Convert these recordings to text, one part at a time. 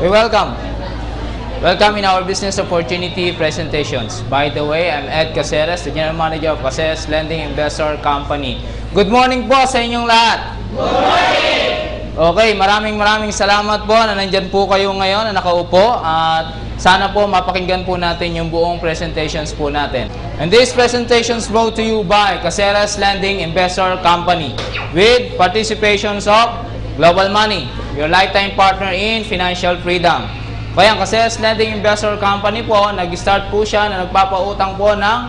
We welcome. Welcome in our business opportunity presentations. By the way, I'm Ed Caceres, the General Manager of Caceres Lending Investor Company. Good morning po sa inyong lahat. Good morning! Okay, maraming salamat po na nandyan po kayo ngayon na nakaupo at sana po mapakinggan po natin yung buong presentations po natin. And these presentations brought to you by Caceres Lending Investor Company with participations of Global Money, your lifetime partner in financial freedom. Kaya ang Caceres Lending Investor Company po, nag-start po siya na nagpapautang po ng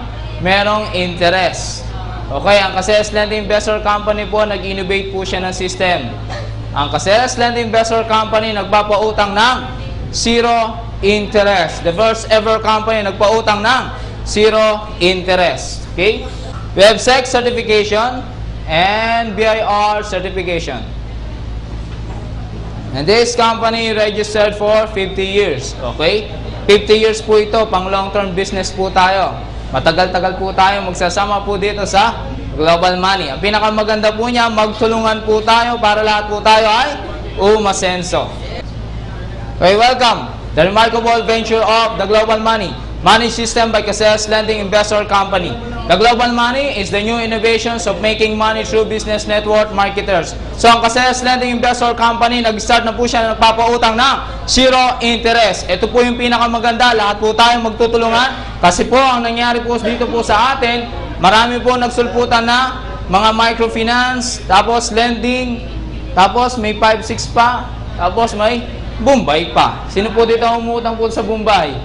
merong interest. Okay, ang Caceres Lending Investor Company po, nag-innovate po siya ng system. Ang Caceres Lending Investor Company, nagpapautang ng zero interest. The first ever company nagpautang ng zero interest. Okay? We have SEC certification and BIR certification. And this company registered for 50 years. Okay? 50 years po ito, pang long-term business po tayo. Matagal-tagal po tayo magsasama po dito sa Global Money. Ang pinakamaganda po niya, magtulungan po tayo para lahat po tayo ay umasenso. Okay, welcome. The remarkable venture of the Global Money. Money system by Caceres Lending Investor Company. The Global Money is the new innovations of making money through business network marketers. So, ang Caceres Lending Investor Company, nag-start na po siya na nagpapautang ng zero interest. Ito po yung pinakamaganda. Lahat po tayo magtutulungan. Kasi po, ang nangyari po dito po sa atin, marami po nagsulputan na mga microfinance, tapos lending, tapos may 5-6 pa, tapos may Bombay pa. Sino po dito umutang po sa Bombay?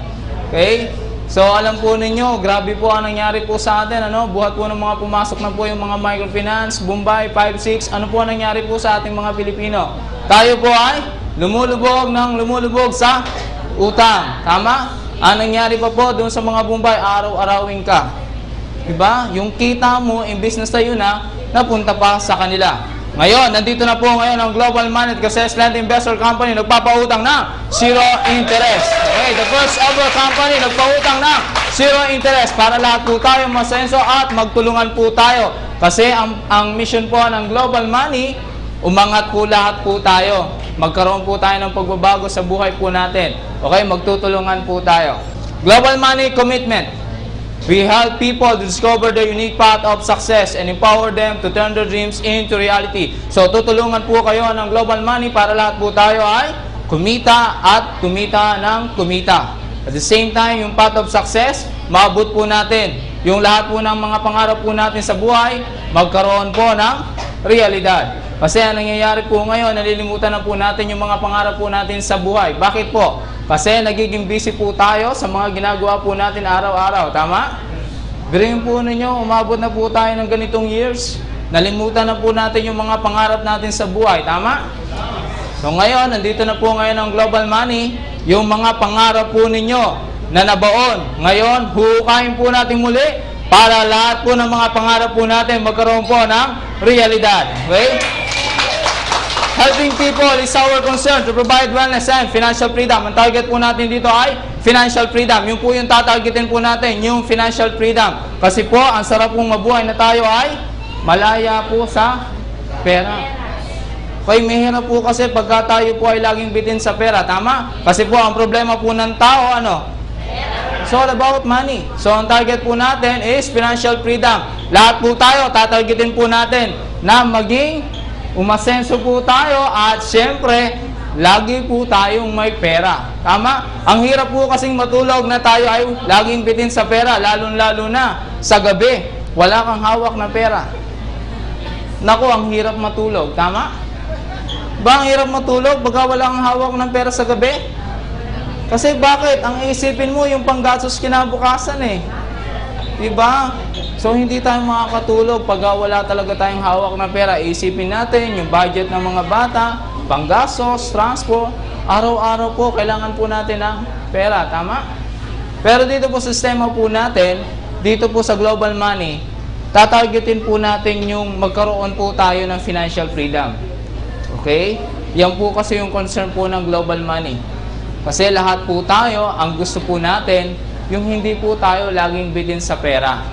Okay? So, alam po ninyo, grabe po ang nangyari po sa atin. Ano? Buhat po ng mga pumasok na po yung mga microfinance, Bombay, 5-6. Ano po ang nangyari po sa ating mga Pilipino? Tayo po ay lumulubog sa utang. Tama? Ang nangyari pa po doon sa mga Bombay, araw-arawin ka. Diba? Yung kita mo, imbis na sa'yo na, napunta pa sa kanila. Ngayon, nandito na po ngayon ang Global Money at Caceres Lending Investor Company nagpapautang ng zero interest. Okay, the first ever company nagpautang ng zero interest para lahat po tayo masenso at magtulungan po tayo. Kasi ang mission po ng Global Money, umangat po lahat po tayo. Magkaroon po tayo ng pagbabago sa buhay po natin. Okay, magtutulungan po tayo. Global Money Commitment. We help people to discover their unique path of success and empower them to turn their dreams into reality. So, tutulungan po kayo ng Global Money para lahat po tayo ay kumita at kumita ng kumita. At the same time, yung path of success, maabot po natin. Yung lahat po ng mga pangarap po natin sa buhay, magkaroon po ng realidad. Kasi ang nangyayari po ngayon, nalilimutan na po natin yung mga pangarap po natin sa buhay. Bakit po? Kasi nagiging busy po tayo sa mga ginagawa po natin araw-araw. Tama? Biruin po ninyo, umabot na po tayo ng ganitong years. Nalimutan na po natin yung mga pangarap natin sa buhay. Tama? So ngayon, nandito na po ngayon ang Global Money. Yung mga pangarap po ninyo na nabaon. Ngayon, huhukayin po natin muli para lahat po ng mga pangarap po natin magkaroon po ng realidad. Okay? Helping people is our concern to provide wellness and financial freedom. Ang target po natin dito ay financial freedom. Yung po yung tatargetin po natin, yung financial freedom. Kasi po, ang sarap pong mabuhay na tayo ay malaya po sa pera. Okay, mahirap po kasi pagka tayo po ay laging bitin sa pera. Tama? Kasi po, ang problema po ng tao, ano? It's all about money. So, ang target po natin is financial freedom. Lahat po tayo, tatargetin po natin na maging umasenso po tayo at syempre, lagi po tayong may pera. Tama? Ang hirap po kasing matulog na tayo ay laging bitin sa pera, lalo-lalo na sa gabi. Wala kang hawak na pera. Naku, ang hirap matulog. Tama? Ba, ang hirap matulog pagka wala kang hawak ng pera sa gabi? Kasi bakit? Ang isipin mo yung panggastos kinabukasan eh. Diba? So, hindi tayo makakatulog pag wala talaga tayong hawak na pera. Isipin natin yung budget ng mga bata, panggastos, transport. Araw-araw po, kailangan po natin ng pera. Tama? Pero dito po sa sistema po natin, dito po sa Global Money, tatargetin po natin yung magkaroon po tayo ng financial freedom. Okay? Yan po kasi yung concern po ng Global Money. Kasi lahat po tayo, ang gusto po natin, yung hindi po tayo laging bitin sa pera.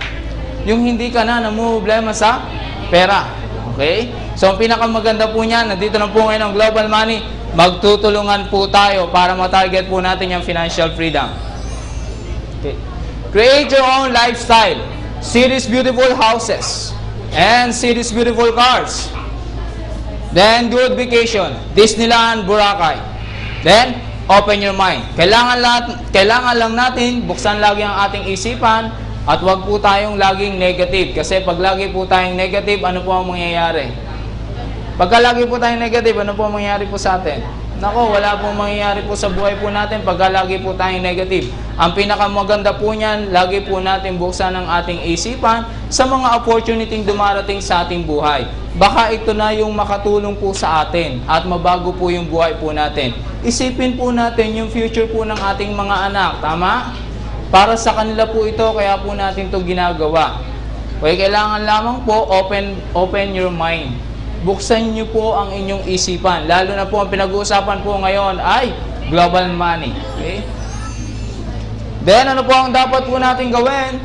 Yung hindi ka na namumblema sa pera. Okay? So, ang pinakamaganda po niyan, nandito na po ngayon ang Global Money. magtutulungan po tayo para matarget po natin yung financial freedom. Okay. Create your own lifestyle. See these beautiful houses and see these beautiful cars. Then good vacation, Disneyland, Boracay. Then open your mind. Kailangan lang natin buksan lagi ang ating isipan at wag po tayong laging negative. Kasi pag lagi po tayong negative, ano po ang mangyayari? Pagka lagi po tayong negative, ano po ang mangyayari po sa atin? Nako, wala pong mangyayari po sa buhay po natin pagka lagi po tayong negative. Ang pinakamaganda po niyan, lagi po natin buksan ang ating isipan sa mga opportunity dumarating sa ating buhay. Baka ito na yung makatulong po sa atin at mabago po yung buhay po natin. Isipin po natin yung future po ng ating mga anak, tama? Para sa kanila po ito, kaya po natin ito ginagawa. Okay, kailangan lamang po open your mind. Buksan niyo po ang inyong isipan. Lalo na po ang pinag-uusapan po ngayon ay global money. Okay? Then, ano po ang dapat po natin gawin?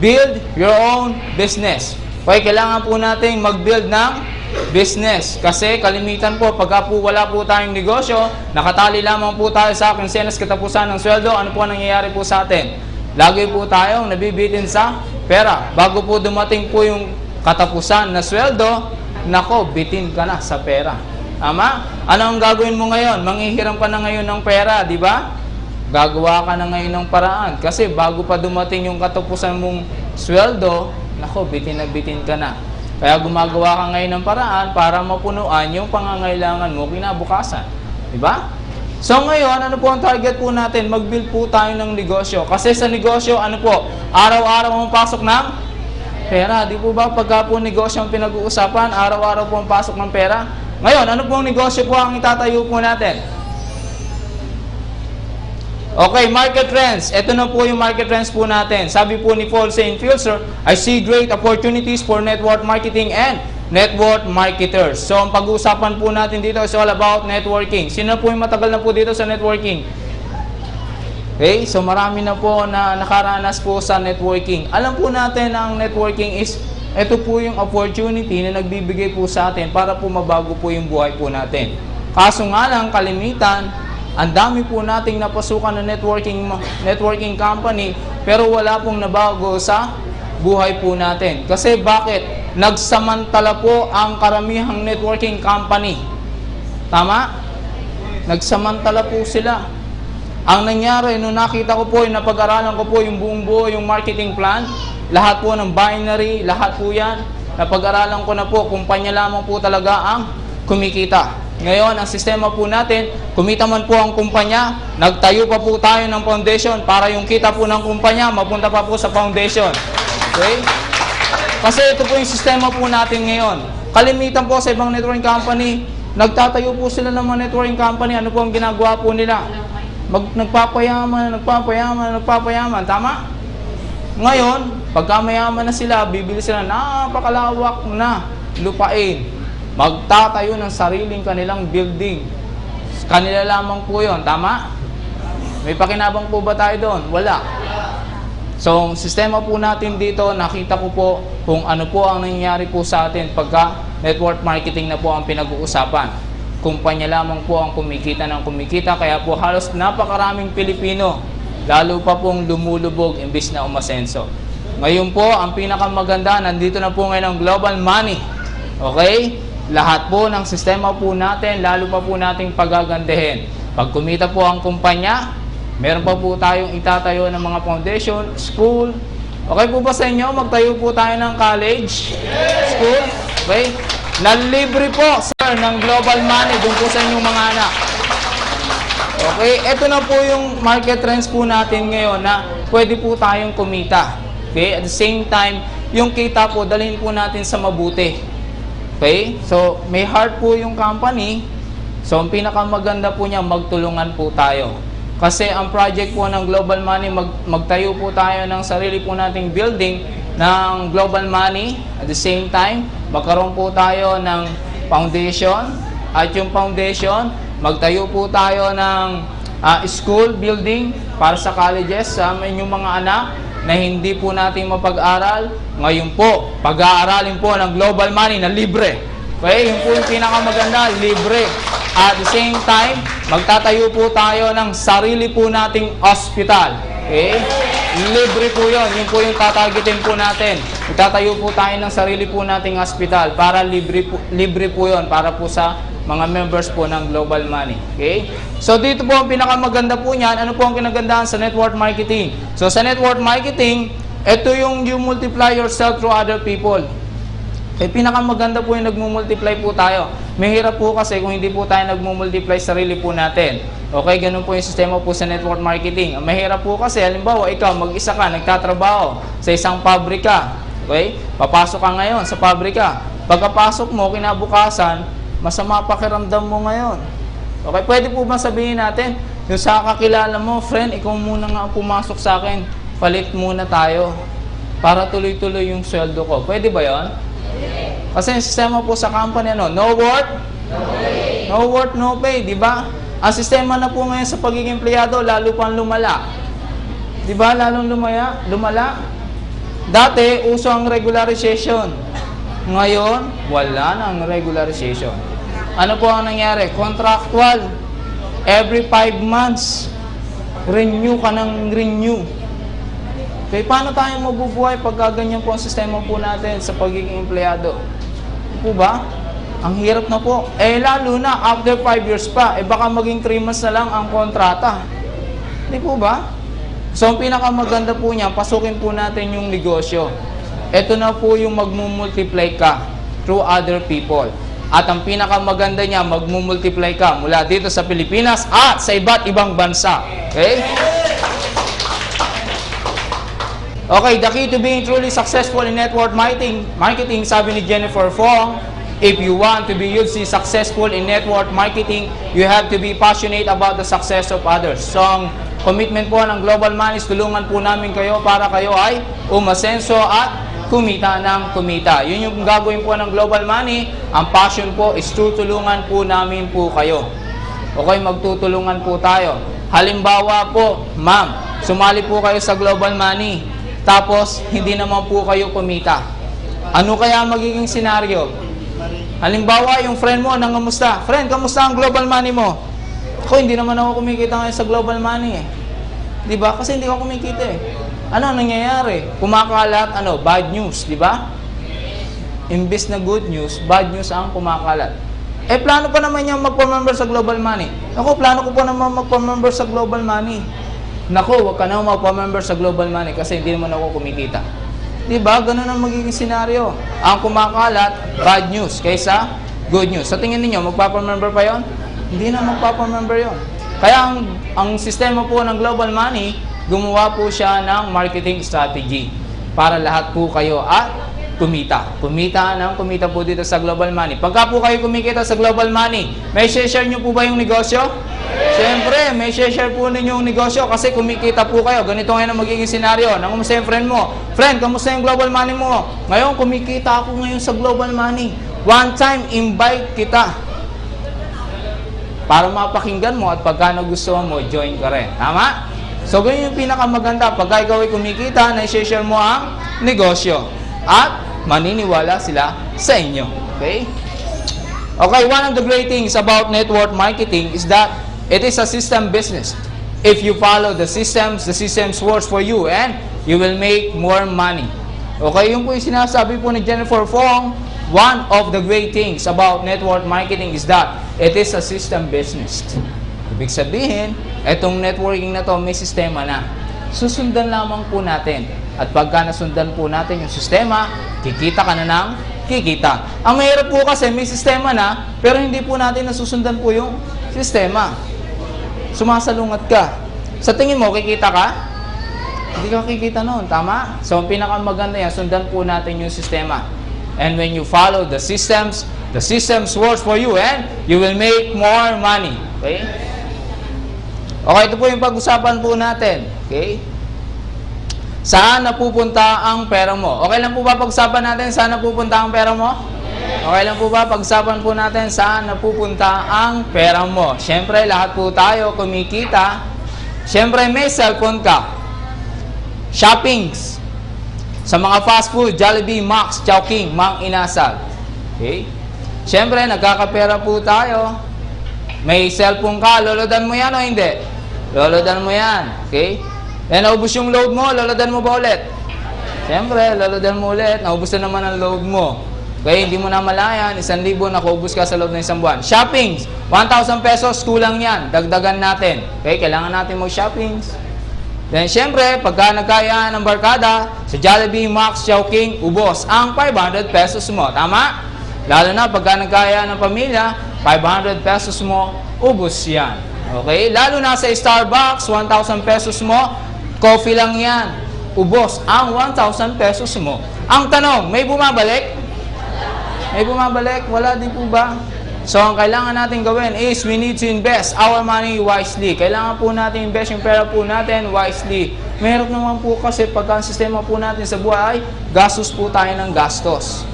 Build your own business. Okay, kailangan po natin mag-build ng business. Kasi kalimitan po, pagka po wala po tayong negosyo, nakatali lamang po tayo sa kinsenas katapusan ng sweldo, ano po ang nangyayari po sa atin? Lagi po tayong nabibitin sa pera. Bago po dumating po yung katapusan na sweldo, nako, bitin ka na sa pera. Tama? Ano ang gagawin mo ngayon? Manghihiram ka na ngayon ng pera, di ba? Gagawa ka na ngayon ng paraan. Kasi bago pa dumating yung katapusan mong sweldo, nako, bitin na bitin ka na. Kaya gumagawa ka ngayon ng paraan para mapunuan yung pangangailangan mo kinabukasan. Di ba? So ngayon, ano po ang target po natin? Mag-build po tayo ng negosyo. Kasi sa negosyo, ano po? Araw-araw mong pasok ng pera. Di po ba pagka po negosyo ang pinag-uusapan, araw-araw po ang pasok ng pera? Ngayon, ano pong negosyo po ang itatayo po natin? Okay, market trends. Ito na po yung market trends po natin. Sabi po ni Paul St. Filser, I see great opportunities for network marketing and network marketers. So, ang pag-uusapan po natin dito is all about networking. Sino po yung matagal na po dito sa networking? Okay, so marami na po na nakaranas po sa networking. Alam po natin na ang networking is, ito po yung opportunity na nagbibigay po sa atin para po mabago po yung buhay po natin. Kaso nga lang, kalimitan, ang dami po nating napasukan na networking company, pero wala pong nabago sa buhay po natin. Kasi bakit? Nagsamantala po ang karamihang networking company. Tama? Nagsamantala po sila. Ang nangyari, nung nakita ko po, napag-aralan ko po yung buong buo, yung marketing plan, lahat po ng binary, lahat po yan, napag-aralan ko na po, kumpanya lamang po talaga ang kumikita. Ngayon, ang sistema po natin, kumita man po ang kumpanya, nagtayo pa po tayo ng foundation para yung kita po ng kumpanya, mapunta pa po sa foundation. Okay? Kasi ito po yung sistema po natin ngayon. Kalimitan po sa ibang networking company, nagtatayo po sila ng mga networking company, ano po ang ginagawa po nila? Nagpapayaman, tama? Ngayon, pagka mayaman na sila, bibili sila napakalawak na lupain. Magtatayo ng sariling kanilang building. Kanila lamang po yun, tama? May pakinabang po ba tayo doon? Wala. So, sistema po natin dito, nakita ko po kung ano po ang nangyayari po sa atin pagka network marketing na po ang pinag-uusapan. Kumpanya lamang po ang kumikita ng kumikita, kaya po halos napakaraming Pilipino, lalo pa pong lumulubog imbis na umasenso. Ngayon po, ang pinakamaganda, nandito na po ngayon ang global money. Okay? Lahat po ng sistema po natin, lalo pa po nating pagagandahin. Pag kumita po ang kumpanya, meron pa po tayong itatayo ng mga foundation, school. Okay po ba sa inyo? Magtayo po tayo ng college, school. Okay? Nalibre po, sir, ng global money dun po sa inyong mga anak. Okay? Ito na po yung market trends po natin ngayon na pwede po tayong kumita. Okay? At the same time, yung kita po, dalhin po natin sa mabuti. Okay? So, may heart po yung company. So, ang pinakamaganda po niya, magtulungan po tayo. Kasi ang project po ng global money, magtayo po tayo ng sarili po nating building ng global money. At the same time, magkaroon po tayo ng foundation. At yung foundation, magtayo po tayo ng school building para sa colleges sa inyong mga anak na hindi po natin mapag-aral. Ngayon po, pag-aaralin po ng global money na libre. Okay, yun po yung pinakamaganda, libre. At the same time, magtatayo po tayo ng sarili po nating hospital. Okay? Libre po yun. Yun po yung tatargetin po natin. Magtatayo po tayo ng sarili po nating hospital para libre po yun para po sa mga members po ng Global Money. Okay? So dito po ang pinakamaganda po niyan. Ano po ang kinagandahan sa network marketing? So sa network marketing, ito yung you multiply yourself through other people. Pinakamaganda po yung nagmumultiply po tayo. Mahirap po kasi kung hindi po tayo nagmumultiply sarili po natin. Okay, ganun po yung sistema po sa network marketing. Ang mahirap po kasi, halimbawa, ikaw mag-isa ka, nagtatrabaho sa isang pabrika. Okay? Papasok ka ngayon sa pabrika. Pagkapasok mo, kinabukasan, masama pakiramdam mo ngayon. Okay, pwede po ba sabihin natin, yung sa kakilala mo, friend, ikaw muna nga ang pumasok sa akin, palit muna tayo para tuloy-tuloy yung sweldo ko. Pwede ba yon? Kasi yung sistema po sa company, ano, no work, no work, no pay, di ba? Ang sistema na po ngayon sa pagiging empleyado, lalo pang lumala. Di ba? Lalong lumala. Dati, uso ang regularization. Ngayon, wala na ang regularization. Ano po ang nangyari? Contractual. Every 5 months, renew ka ng renew. Okay, paano tayo mabubuhay pag ganyan po ang sistema po natin sa pagiging empleyado? Di po ba? Ang hirap na po. Lalo na after 5 years pa, baka maging 3 months na lang ang kontrata. Di po ba? So, ang pinakamaganda po niya, pasukin po natin yung negosyo. Ito na po yung magmumultiply ka through other people. At ang pinakamaganda niya, magmumultiply ka mula dito sa Pilipinas at sa iba't ibang bansa. Okay? Okay, the key to being truly successful in network marketing, sabi ni Jennifer Fong, if you want to be hugely successful in network marketing, you have to be passionate about the success of others. So, ang commitment po ng Global Money is tulungan po namin kayo para kayo ay umasenso at kumita ng kumita. Yun yung gagawin po ng Global Money. Ang passion po is tutulungan po namin po kayo. Okay, magtutulungan po tayo. Halimbawa po, ma'am, sumali po kayo sa Global Money. Tapos, hindi naman po kayo kumita. Ano kaya magiging senaryo? Halimbawa, yung friend mo, nangamusta? Friend, kamusta ang Global Money mo? Ako, hindi naman ako kumikita ngayon sa Global Money eh. Diba? Kasi hindi ako kumikita eh. Ano nangyayari? Kumakalat, bad news, diba? Imbis na good news, bad news ang kumakalat. Plano pa naman niyang magpa-member sa Global Money. Ako, plano ko pa naman magpa-member sa Global Money. Naku, wag ka na magpa-member sa Global Money kasi hindi naman ako kumikita. Diba? Ganun ang magiging senaryo. Ang kumakalat, bad news kaysa good news. Sa tingin niyo magpapa-member pa yon? Hindi na magpapa-member yon. Kaya ang sistema po ng Global Money, gumawa po siya ng marketing strategy para lahat po kayo at kumita. Kumita po dito sa Global Money. Pagka po kayo kumikita sa Global Money, may share nyo po ba yung negosyo? Siyempre, may share po ninyo yung negosyo kasi kumikita po kayo. Ganito ngayon ang magiging senaryo. Nangamusta yung friend mo? Friend, kamusta yung Global Money mo? Ngayon, kumikita ako ngayon sa Global Money. One time, invite kita. Para mapakinggan mo at pagka nagustuhan mo, join ka rin. Tama? So, ganyan yung pinakamaganda. Pagka ikaw ay kumikita, na-share mo ang negosyo. At maniniwala sila sa inyo. Okay? Okay, one of the great things about network marketing is that it is a system business. If you follow the systems works for you and you will make more money. Okay, yung po yung sinasabi po ni Jennifer Fong, one of the great things about network marketing is that it is a system business. Ibig sabihin, etong networking na to may sistema na. Susundan lamang po natin. At pagka nasundan po natin yung sistema, kikita ka na ng kikita. Ang mahirap po kasi may sistema na, pero hindi po natin nasusundan po yung sistema. Sumasalungat ka. Sa tingin mo, kikita ka? Hindi ka kikita noon, tama? So, ang pinakamaganda yan, sundan po natin yung sistema. And when you follow the systems works for you and you will make more money. Okay? Okay, ito po yung pag-usapan po natin. Okay? Saan napupunta ang pera mo? Okay lang po ba pag-usapan natin saan napupunta ang pera mo? Okay lang po ba pag-usapan po natin saan napupunta ang pera mo? Siyempre, lahat po tayo kumikita. Siyempre, may cellphone ka. Shoppings. Sa mga fast food, Jollibee, Max, Chowking, Mang Inasal. Okay? Siyempre, nagkakapera po tayo. May cellphone ka, lolodan mo yan o hindi? Lolodan mo yan. Okay? Then, naubos yung load mo, lolodan mo ba ulit? Siyempre, lolodan mo ulit. Naubos na naman ang load mo. Okay? Hindi mo na malayan, 1,000 nakaubos ka sa loob ng isang buwan. Shopping, 1,000 pesos, kulang yan. Dagdagan natin. Okay? Kailangan natin mag-shopping. Then, siyempre, pagka nagkayaan ng barkada, sa Jollibee, Max, Chowking, ubos ang 500 pesos mo. Tama? Lalo na pagka nagkayaan ng pamilya, 500 pesos mo, ubos yan. Okay? Lalo na sa Starbucks, 1,000 pesos mo, coffee lang yan. Ubos ang 1,000 pesos mo. Ang tanong, may bumabalik? May bumabalik? Wala din po ba? So, ang kailangan natin gawin is we need to invest our money wisely. Kailangan po natin invest yung pera po natin wisely. Meron naman po kasi pagka ang sistema po natin sa buhay, gastos po tayo ng gastos.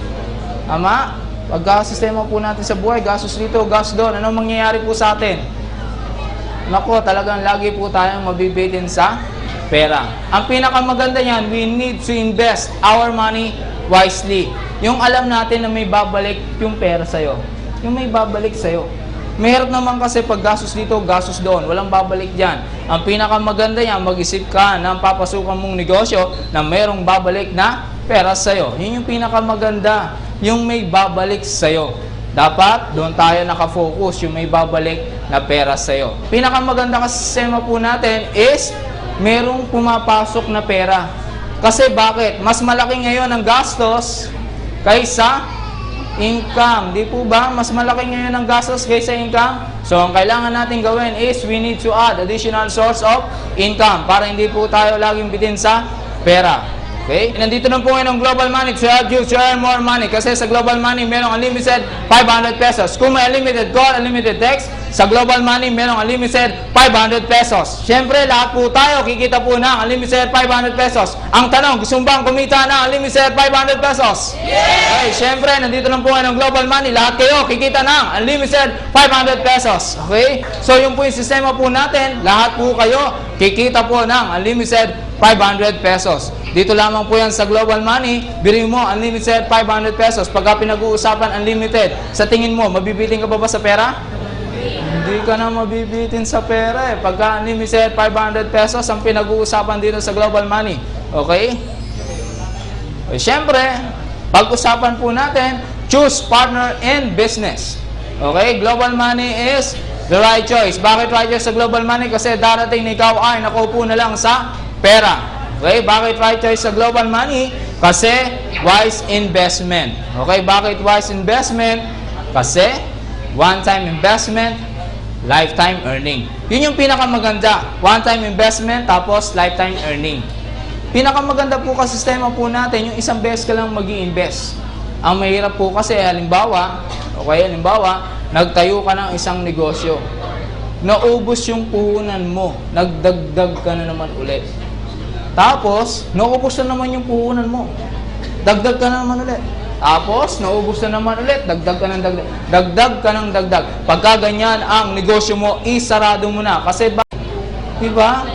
Tama? Pagka ang sistema po natin sa buhay, gastos dito, gastos doon, anong mangyayari po sa atin? Nako, talagang lagi po tayong mabibitin sa pera. Ang pinakamaganda niyan, we need to invest our money wisely. Yung alam natin na may babalik yung pera sa'yo. Yung may babalik sa'yo. Mahirap naman kasi pag gastos dito, gastos doon. Walang babalik dyan. Ang pinakamaganda yan, mag-isip ka ng papasukan mong negosyo na mayroong babalik na pera sa'yo. Yun yung pinakamaganda. Yung may babalik sa'yo. Dapat, doon tayo nakafocus, yung may babalik na pera sa'yo. Pinakamaganda kasi sistema po natin is mayroong pumapasok na pera. Kasi bakit? Mas malaki ngayon ang gastos kaysa income. Di po ba? Mas malaki ngayon ang gastos kaysa income. So, ang kailangan natin gawin is we need to add additional source of income para hindi po tayo laging bitin sa pera. Okay? Nandito na po ngayon ang Global Money to help you to earn more money. Kasi sa Global Money, merong unlimited 500 pesos. Kung may unlimited call, unlimited text, sa Global Money, merong unlimited 500 pesos. Siyempre, lahat po tayo kikita po ng unlimited 500 pesos. Ang tanong, gusto mo bang kumita ng unlimited 500 pesos? Yes! Okay, siyempre, nandito lang po ngayon ang Global Money. Lahat kayo kikita ng unlimited 500 pesos. Okay? So, yung po yung sistema po natin, lahat po kayo kikita po ng unlimited 500 pesos. Dito lamang po yan sa Global Money, bili mo unlimited 500 pesos. Pagka pinag-uusapan unlimited, sa tingin mo, mabibitin ka ba sa pera? Hindi ka na mabibitin sa pera eh. Pagka unlimited 500 pesos ang pinag-uusapan dito sa Global Money. Okay? E, syempre, pag-usapan po natin, choose partner in business. Okay? Global Money is the right choice. Bakit right choice sa Global Money? Kasi darating na ikaw ay nakaupo na lang sa pera. Okay, bakit right choice sa Global Money? Kasi wise investment. Okay, bakit wise investment? Kasi one-time investment, lifetime earning. Yun yung pinakamaganda. One-time investment, tapos lifetime earning. Pinakamaganda po kasi sistema po natin, yung isang beses ka lang mag-i-invest. Ang mahirap po kasi, halimbawa, nagtayo ka ng isang negosyo. Naubos yung puhunan mo, nagdagdag ka na naman ulit. Tapos, naubos na naman yung puhunan mo. Dagdag ka na naman ulit. Tapos, naubos na naman ulit. Dagdag ka ng dagdag. Dagdag ka ng dagdag. Pagka ganyan ang negosyo mo, isarado mo na. Kasi ba? Diba?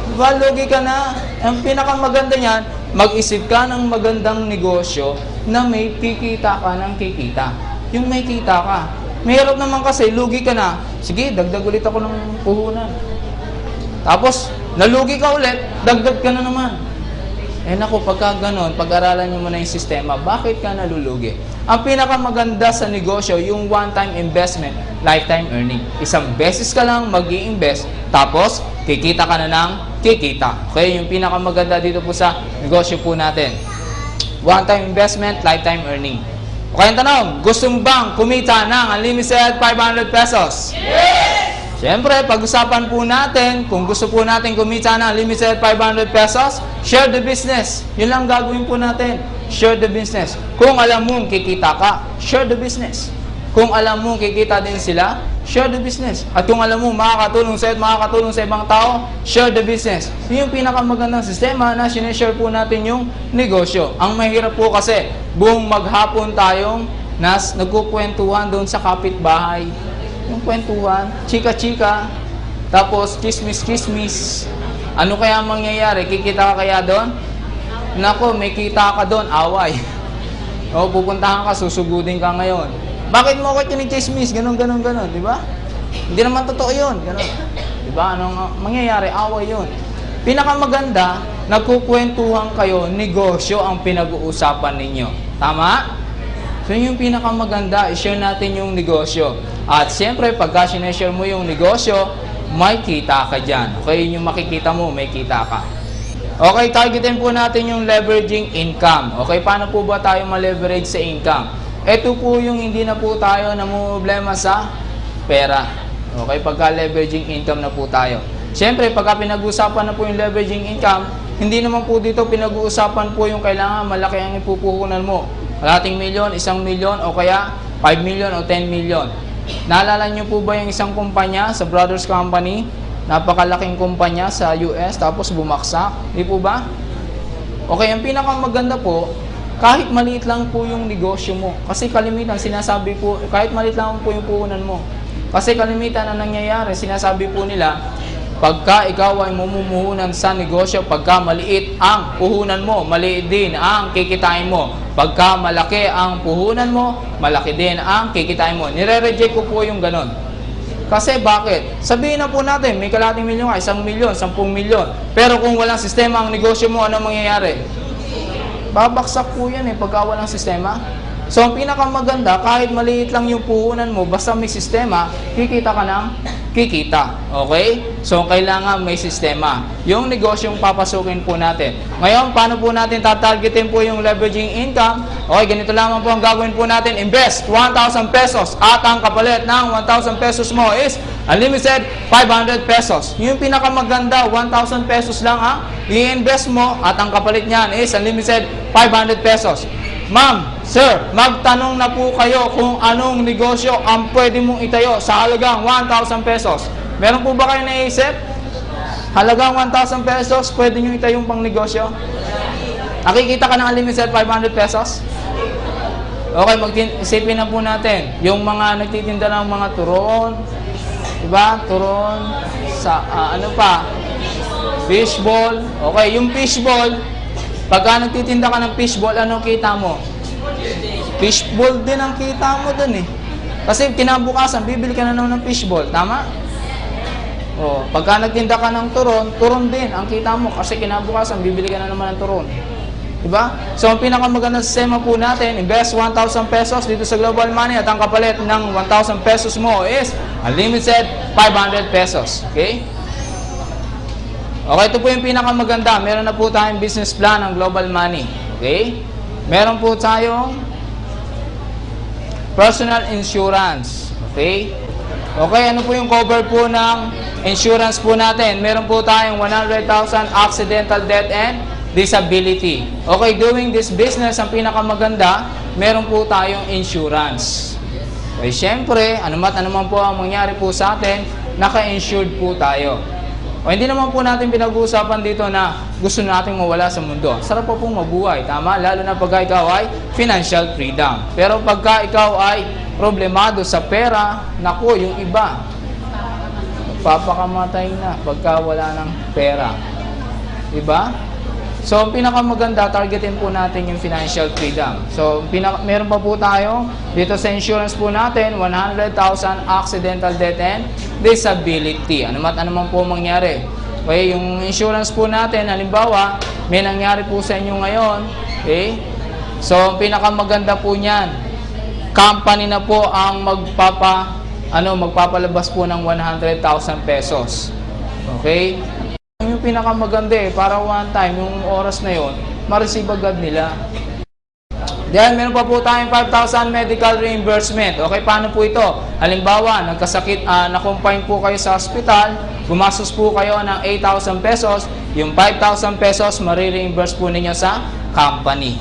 Diba? Lugi ka na. Ang pinakamaganda niyan, mag-isip ka ng magandang negosyo na may kikita ka ng kikita. Yung may kita ka. Mahirap naman kasi, lugi ka na. Sige, dagdag ulit ako ng puhunan. Tapos, nalugi ka ulit, dagdag ka na naman. Eh naku, pagka ganon, pag-aralan nyo muna yung sistema, bakit ka nalulugi? Ang pinakamaganda sa negosyo, yung one-time investment, lifetime earning. Isang beses ka lang mag-i-invest, tapos kikita ka na ng kikita. Okay, yung pinakamaganda dito po sa negosyo po natin. One-time investment, lifetime earning. Okay, ang tanong, gusto mo bang kumita ng unlimited 500 pesos? Yes! Siyempre, pag-usapan po natin, kung gusto po natin kumita ng limited 500 pesos, share the business. Yun lang gagawin po natin. Share the business. Kung alam mong kikita ka, share the business. Kung alam mong kikita din sila, share the business. At kung alam mong makakatulong sa iyo at makakatulong sa ibang tao, share the business. Yun yung pinakamagandang sistema na sinishare po natin yung negosyo. Ang mahirap po kasi, buong maghapon tayong nagkukwentuhan doon sa kapitbahay. Yung kwentuhan, chika-chika, tapos chismis-chismis. Ano kaya mangyayari? Kikita ka kaya doon? Nako, may kita ka doon, away. O, pupuntahan ka, susugudin ka ngayon. Bakit mo ako chinichismis? Ganon, di ba? Hindi naman totoo yun. Ganon. Di ba? Anong mangyayari? Away yun. Pinakamaganda, nagkukwentuhan kayo, negosyo ang pinag-uusapan ninyo. Tama? So yung pinakamaganda, i-share natin yung negosyo. At siyempre, pagka sineshare mo yung negosyo, may kita ka dyan. Okay, yun yung makikita mo, may kita ka. Okay, targetin po natin yung leveraging income. Okay, paano po ba tayo ma-leverage sa income? Ito po yung hindi na po tayo namumblema sa pera. Okay, pagka leveraging income na po tayo. Siyempre, pagka pinag-uusapan na po yung leveraging income, hindi naman po dito pinag-uusapan po yung kailangan malaki ang ipupuhunan mo. Kalating milyon, 1 milyon, o kaya 5 milyon o 10 milyon. Naalala nyo po ba yung isang kumpanya sa Brothers Company? Napakalaking kumpanya sa US, tapos bumaksak. Di po ba? Okay, ang pinakamaganda po, kahit maliit lang po yung negosyo mo. Kasi kalimitan, sinasabi po, kahit maliit lang po yung puhunan mo. Kasi kalimitan ang nangyayari, sinasabi po nila, pagka ikaw ay mumumuhunan sa negosyo, pagka maliit ang puhunan mo, maliit din ang kikitain mo. Pagka malaki ang puhunan mo, malaki din ang kikitain mo. Nire-reject ko po yung ganon. Kasi bakit? Sabihin na po natin, may kalating milyon ka, 1 milyon, 10 milyon. Pero kung walang sistema ang negosyo mo, ano mangyayari? Babaksak po yan pagka walang sistema. So, ang pinakamaganda, kahit maliit lang yung puhunan mo, basta may sistema, kikita ka ng kikita. Okay? So, kailangan may sistema. Yung negosyong papasukin po natin. Ngayon, paano po natin tatargetin po yung leveraging income? Okay, ganito lamang po ang gagawin po natin. Invest 1,000 pesos at ang kapalit ng 1,000 pesos mo is unlimited 500 pesos. Yung pinakamaganda, 1,000 pesos lang ang i-invest mo at ang kapalit niyan is unlimited 500 pesos. Ma'am, sir, magtanong na po kayo kung anong negosyo ang pwede mong itayo sa halagang 1,000 pesos. Meron po ba kayo naisip? Halagang 1,000 pesos, pwede nyo itayong pang negosyo? Nakikita ka ng unlimited 500 pesos? Okay, isipin na po natin. Yung mga nagtitinda ng mga turon, diba? Turon, sa, ano pa? Fishball. Okay, yung fishball, pagka nagtitinda ka ng fishball, anong kita mo? Fishball din ang kita mo dun Kasi kinabukasan, bibili ka na naman ng fishball. Tama? O, pagka nagtinda ka ng turon, turon din ang kita mo. Kasi kinabukasan, bibili ka na naman ng turon. Diba? So, ang pinakamagandang sistema po natin, invest 1,000 pesos dito sa Global Money at ang kapalit ng 1,000 pesos mo is unlimited 500 pesos. Okay? Okay, ito po yung pinakamaganda. Meron na po tayong business plan ng Global Money. Okay? Meron po tayong personal insurance. Okay? Okay, ano po yung cover po ng insurance po natin? Meron po tayong 100,000 accidental death and disability. Okay, doing this business, ang pinakamaganda, meron po tayong insurance. Okay, syempre, anuman po ang mangyari po sa atin, naka-insured po tayo. O hindi naman po natin pinag-uusapan dito na gusto nating mawala sa mundo. Sarap po pong mabuhay, tama? Lalo na pagka ikaw ay financial freedom. Pero pagka ikaw ay problemado sa pera, naku, yung iba, papakamatay na pagka wala ng pera. Diba? So, ang pinakamaganda, targetin po natin yung financial freedom. So, meron pa po tayo, dito sa insurance po natin, 100,000 accidental death and disability. Ano man po mangyari. Okay, yung insurance po natin, halimbawa, may nangyari po sa inyo ngayon. Okay? So, ang pinakamaganda po niyan, company na po ang magpapalabas po ng 100,000 pesos. Okay? Yung pinakamaganda para one time, yung oras na yon, ma-receive agad nila. Dahil meron pa po tayong 5,000 medical reimbursement. Okay, paano po ito? Halimbawa, nagkasakit, na-confine po kayo sa hospital, gumastos po kayo ng 8,000 pesos, yung 5,000 pesos, marireimburse po ninyo sa company.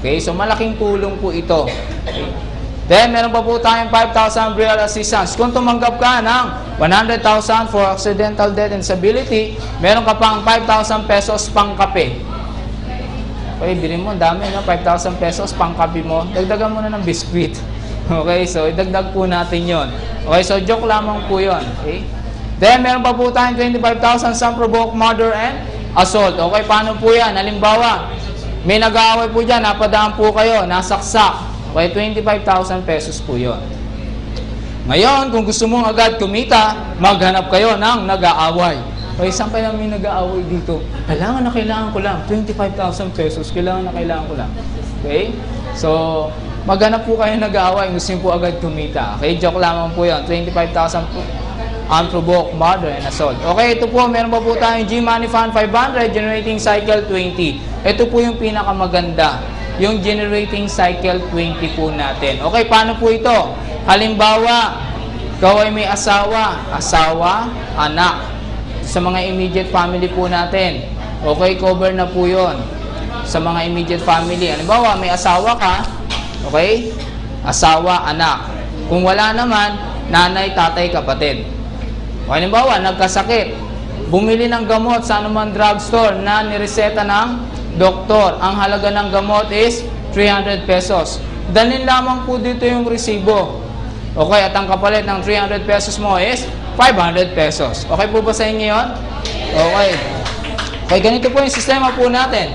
Okay, so malaking tulong po ito. Okay. Then, meron pa po tayong 5,000 real assistance. Kung tumanggap ka ng 100,000 for accidental death and disability, meron ka pang 5,000 pesos pang kape. Okay, bilhin mo, dami, no? 5,000 pesos pang kape mo. Dagdagan mo na ng biskwit. Okay, so idagdag po natin yon. Okay, so joke lamang po yon. Okay? Then, meron pa po tayong 25,000 sa unprovoked murder and assault. Okay, paano po yan? Halimbawa, may nag-aaway po dyan, napadaan po kayo, nasaksak. Okay, 25,000 pesos po yun. Ngayon, kung gusto mong agad kumita, maghanap kayo ng nag-aaway. Okay, saan kaya may nag-aaway dito? Kailangan ko lang. 25,000 pesos, kailangan ko lang. Okay? So, maghanap po kayo nag-aaway, gusto nyo po agad kumita. Okay, joke lamang po yun. 25,000 po. Unprovoked murder and assault. Okay, ito po, meron pa po tayong G-Money Fund 500, generating cycle 20. Ito po yung pinakamaganda. Yung generating cycle 20 po natin. Okay, paano po ito? Halimbawa, ikaw ay may asawa, anak, sa mga immediate family po natin. Okay, cover na po yon sa mga immediate family. Halimbawa, may asawa ka, okay? Asawa, anak. Kung wala naman, nanay, tatay, kapatid. O halimbawa, nagkasakit, bumili ng gamot sa anumang drugstore na nireseta ng doktor. Ang halaga ng gamot is 300 pesos. Dalhin lamang po dito yung resibo. Okay, at ang kapalit ng 300 pesos mo is 500 pesos. Okay po ba sa inyo yun? Okay. Okay, ganito po yung sistema po natin.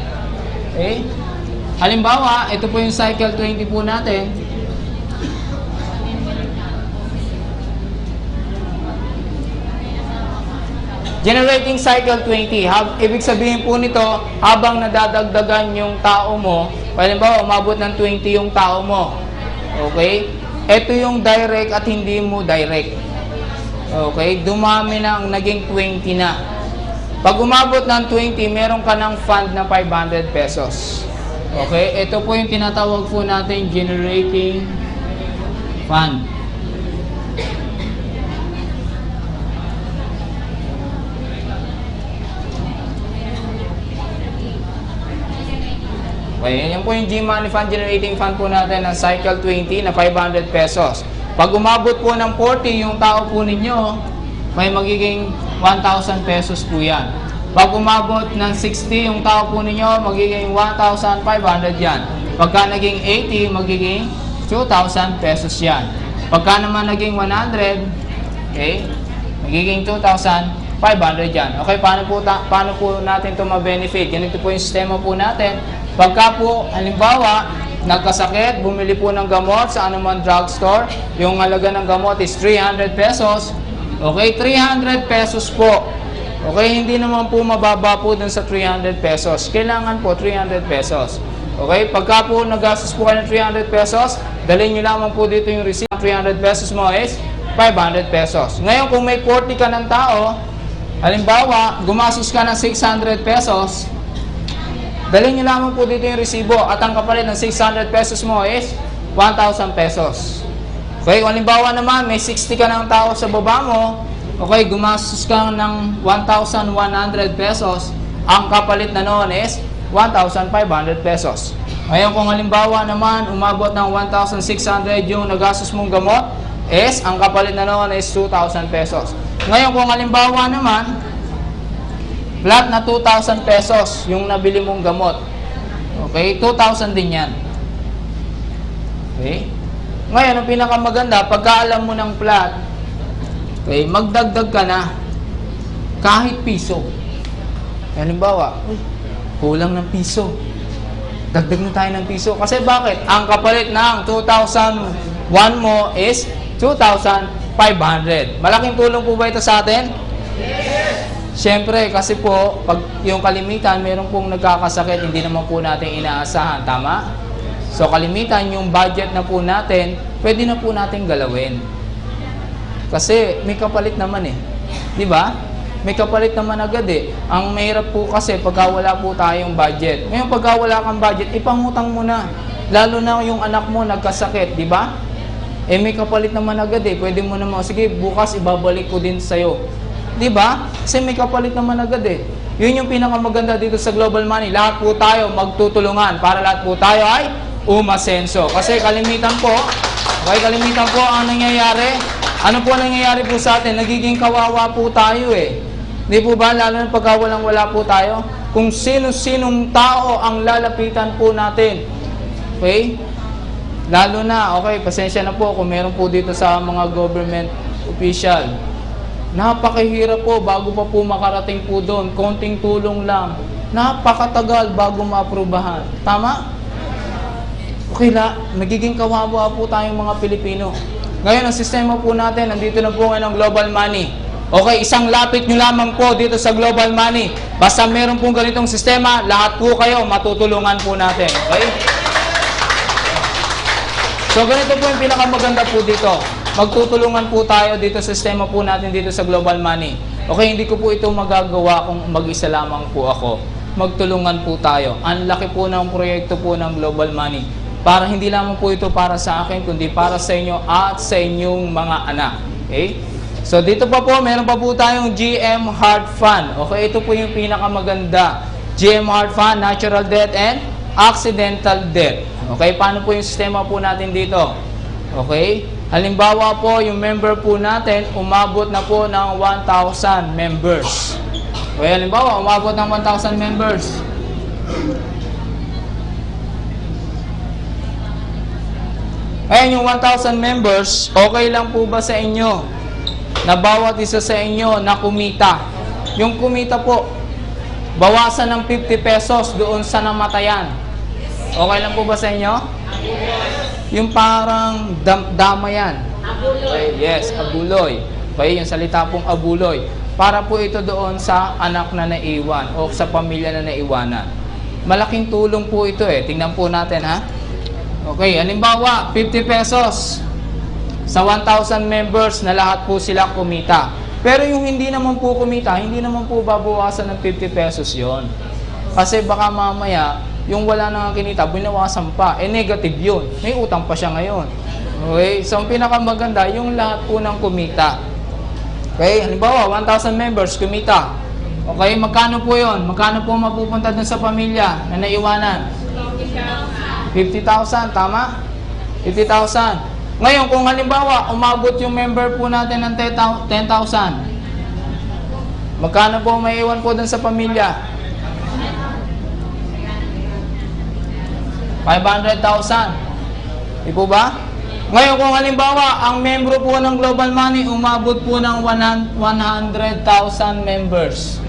Okay? Halimbawa, ito po yung cycle 20 po natin. Generating cycle 20. Ibig sabihin po nito, habang nadadagdagan yung tao mo, halimbawa, umabot ng 20 yung tao mo. Okay? Ito yung direct at hindi mo direct. Okay? Dumami na, naging 20 na. Pag umabot ng 20, meron ka ng fund na 500 pesos. Okay? Ito po yung tinatawag po natin generating fund. Okay, yan po yung G-Money Fund Generating Fund po natin ng Cycle 20 na 500 pesos. Pag umabot po ng 40 yung tao po ninyo, may magiging 1,000 pesos po yan. Pag umabot ng 60 yung tao po ninyo, magiging 1,500 yan. Pagka naging 80, magiging 2,000 pesos yan. Pagka naman naging 100, okay, magiging 2,500 yan. Okay, paano po natin ito ma-benefit? Ganito po yung sistema po natin. Pagka po, halimbawa, nagkasakit, bumili po ng gamot sa anumang drugstore, yung halaga ng gamot is 300 pesos. Okay, 300 pesos po. Okay, hindi naman po mababa po dun sa 300 pesos. Kailangan po 300 pesos. Okay, pagka po nagastos po kayo ng 300 pesos, dalhin nyo lamang po dito yung receipt. 300 pesos mo is 500 pesos. Ngayon, kung may 40 ka ng tao, halimbawa, gumastos ka ng 600 pesos, dalhin nyo lamang po dito yung resibo at ang kapalit ng 600 pesos mo is 1,000 pesos. Okay, kung halimbawa naman may 60 ka ng tao sa baba mo, okay, gumastos ka ng 1,100 pesos, ang kapalit na noon is 1,500 pesos. Ngayon kung halimbawa naman umabot ng 1,600 yung nagastos mong gamot, is ang kapalit na noon is 2,000 pesos. Ngayon kung halimbawa naman, flat na 2,000 pesos yung nabili mong gamot. Okay? 2,000 din yan. Okay? Ngayon, ang pinakamaganda, pagka alam mo ng flat, okay, magdagdag ka na kahit piso. Halimbawa, kulang ng piso. Dagdag na tayo ng piso. Kasi bakit? Ang kapalit ng 2,001 mo is 2,500. Malaking tulong po ba ito sa atin? Yes! Siyempre, kasi po, pag yung kalimitan, meron pong nagkakasakit, hindi naman po natin inaasahan. Tama? So, kalimitan, yung budget na po natin, pwede na po natin galawin. Kasi, may kapalit naman eh. Di ba? May kapalit naman agad eh. Ang mahirap po kasi, pagka wala po tayong budget. Ngayon, pagka wala kang budget, ipangutang mo na. Lalo na yung anak mo nagkasakit, di ba? Eh, may kapalit naman agad eh. Pwede mo naman, sige, bukas ibabalik ko din sa'yo. Di ba? Kasi may kapalit naman agad eh. Yun yung pinakamaganda dito sa Global Money. Lahat po tayo magtutulungan para lahat po tayo ay umasenso. Kasi kalimitan po ang nangyayari. Ano po nangyayari po sa atin? Nagiging kawawa po tayo eh. Di po ba? Lalo na pagka walang-wala po tayo. Kung sino-sinong tao ang lalapitan po natin. Okay? Lalo na, okay, pasensya na po kung meron po dito sa mga government official. Napakahirap po bago pa po makarating po doon. Konting tulong lang. Napakatagal bago maaprubahan. Tama? okay, nagiging kawawa po tayong mga Pilipino. Ngayon, ang sistema po natin, nandito na po ngayon ang global money. Okay, isang lapit nyo lamang po dito sa global money. Basta meron pong ganitong sistema, lahat po kayo matutulungan po natin. Okay? So, ganito po yung pinakamaganda po dito. Magtutulungan po tayo dito sa sistema po natin dito sa global money. Okay, hindi ko po ito magagawa kung mag-isa lamang po ako. Magtulungan po tayo. Ang laki po ng proyekto po ng global money. Para hindi lamang po ito para sa akin, kundi para sa inyo at sa inyong mga anak. Okay? So, dito pa po, meron pa po tayong GM Heart Fund. Okay, ito po yung pinakamaganda. GM Heart Fund, natural death and accidental death. Okay, paano po yung sistema po natin dito? Okay? Halimbawa po, yung member po natin, umabot na po ng 1,000 members. Okay, halimbawa, umabot ng 1,000 members. Ayan, yung 1,000 members, okay lang po ba sa inyo na bawat isa sa inyo na kumita? Yung kumita po, bawasan ng 50 pesos doon sa namatayan. Okay lang po ba sa inyo? Yung parang damayan. Okay, yes, abuloy. Okay, yung salita pong abuloy. Para po ito doon sa anak na naiwan o sa pamilya na naiwanan. Malaking tulong po ito eh. Tingnan po natin ha. Okay, halimbawa, 50 pesos sa 1,000 members na lahat po sila kumita. Pero yung hindi naman po kumita, hindi naman po babawasan ng 50 pesos yon. Kasi baka mamaya, yung wala nang kinita, binawasan pa. Eh, negative yun. May utang pa siya ngayon. Okay, so ang pinakamaganda, yung lahat po ng kumita. Okay, halimbawa, 1,000 members kumita. Okay, magkano po yon? Magkano po mapupunta dun sa pamilya na naiwanan? 50,000, tama? 50,000. Ngayon, kung halimbawa, umabot yung member po natin ng 10,000, magkano po may iwan po dun sa pamilya? 500,000. Di po ba? Ngayon, kung halimbawa, ang membro po ng Global Money umabot po ng 100,000 members.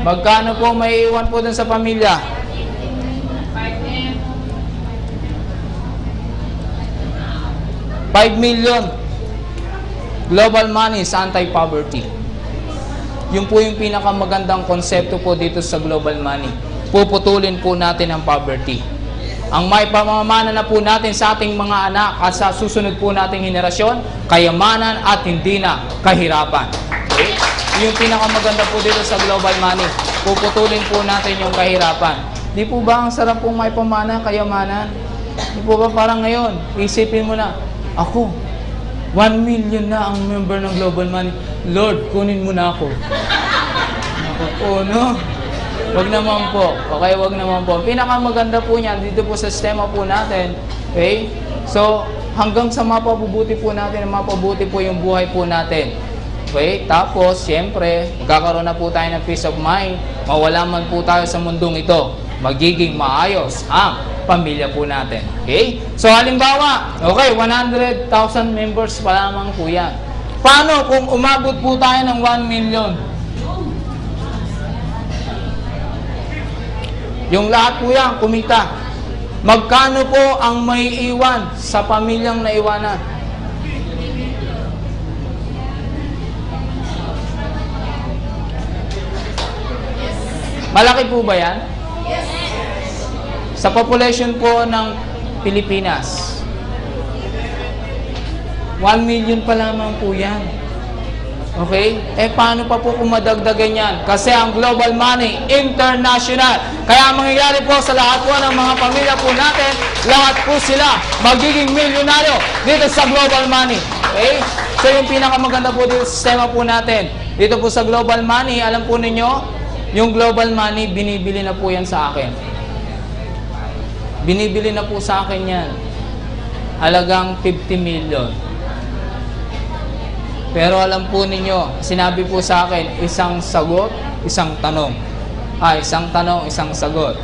Magkano po may iwan po dun sa pamilya? 5 million. Global Money sa anti-poverty. Yun po yung pinakamagandang konsepto po dito sa Global Money. Puputulin po natin ang poverty. Ang may pamamana na po natin sa ating mga anak at sa susunod po nating henerasyon, kayamanan at hindi na kahirapan. Okay? Yung pinakamaganda po dito sa Global Money. Puputulin po natin yung kahirapan. Di po ba ang sarap pong may pamana, kayamanan? Di po ba parang ngayon, isipin mo na, ako, 1 million na ang member ng Global Money. Lord, kunin mo na ako. Oh no? Wag naman po. Okay, wag naman po. Pinakamaganda po niyan dito po sa sistema po natin. Okay? So, hanggang sa mapabubuti po natin, mapabuti po yung buhay po natin. Okay? Tapos, siyempre, magkakaroon na po tayo ng peace of mind. Mawala man po tayo sa mundong ito. Magiging maayos ang pamilya po natin. Okay? So, halimbawa, okay, 100,000 members pa lamang po yan. Paano kung umabot po tayo ng 1 million? Yung lahat po yan, kumita. Magkano po ang may iwan sa pamilyang naiwanan? Malaki po ba yan? Sa population po ng Pilipinas, 1 million pa lamang po yan. Okay? Eh, paano pa po kung madagdagan yan? Kasi ang Global Money, international. Kaya mangyayari po sa lahat po ng mga pamilya po natin, lahat po sila magiging milyonaryo dito sa Global Money. Okay? So, yung pinakamaganda po dito sa sistema po natin, dito po sa Global Money, alam po ninyo, yung Global Money, binibili na po yan sa akin. Binibili na po sa akin yan. Halagang 50 million. Pero alam po ninyo, sinabi po sa akin, isang sagot, isang tanong. Isang tanong, isang sagot.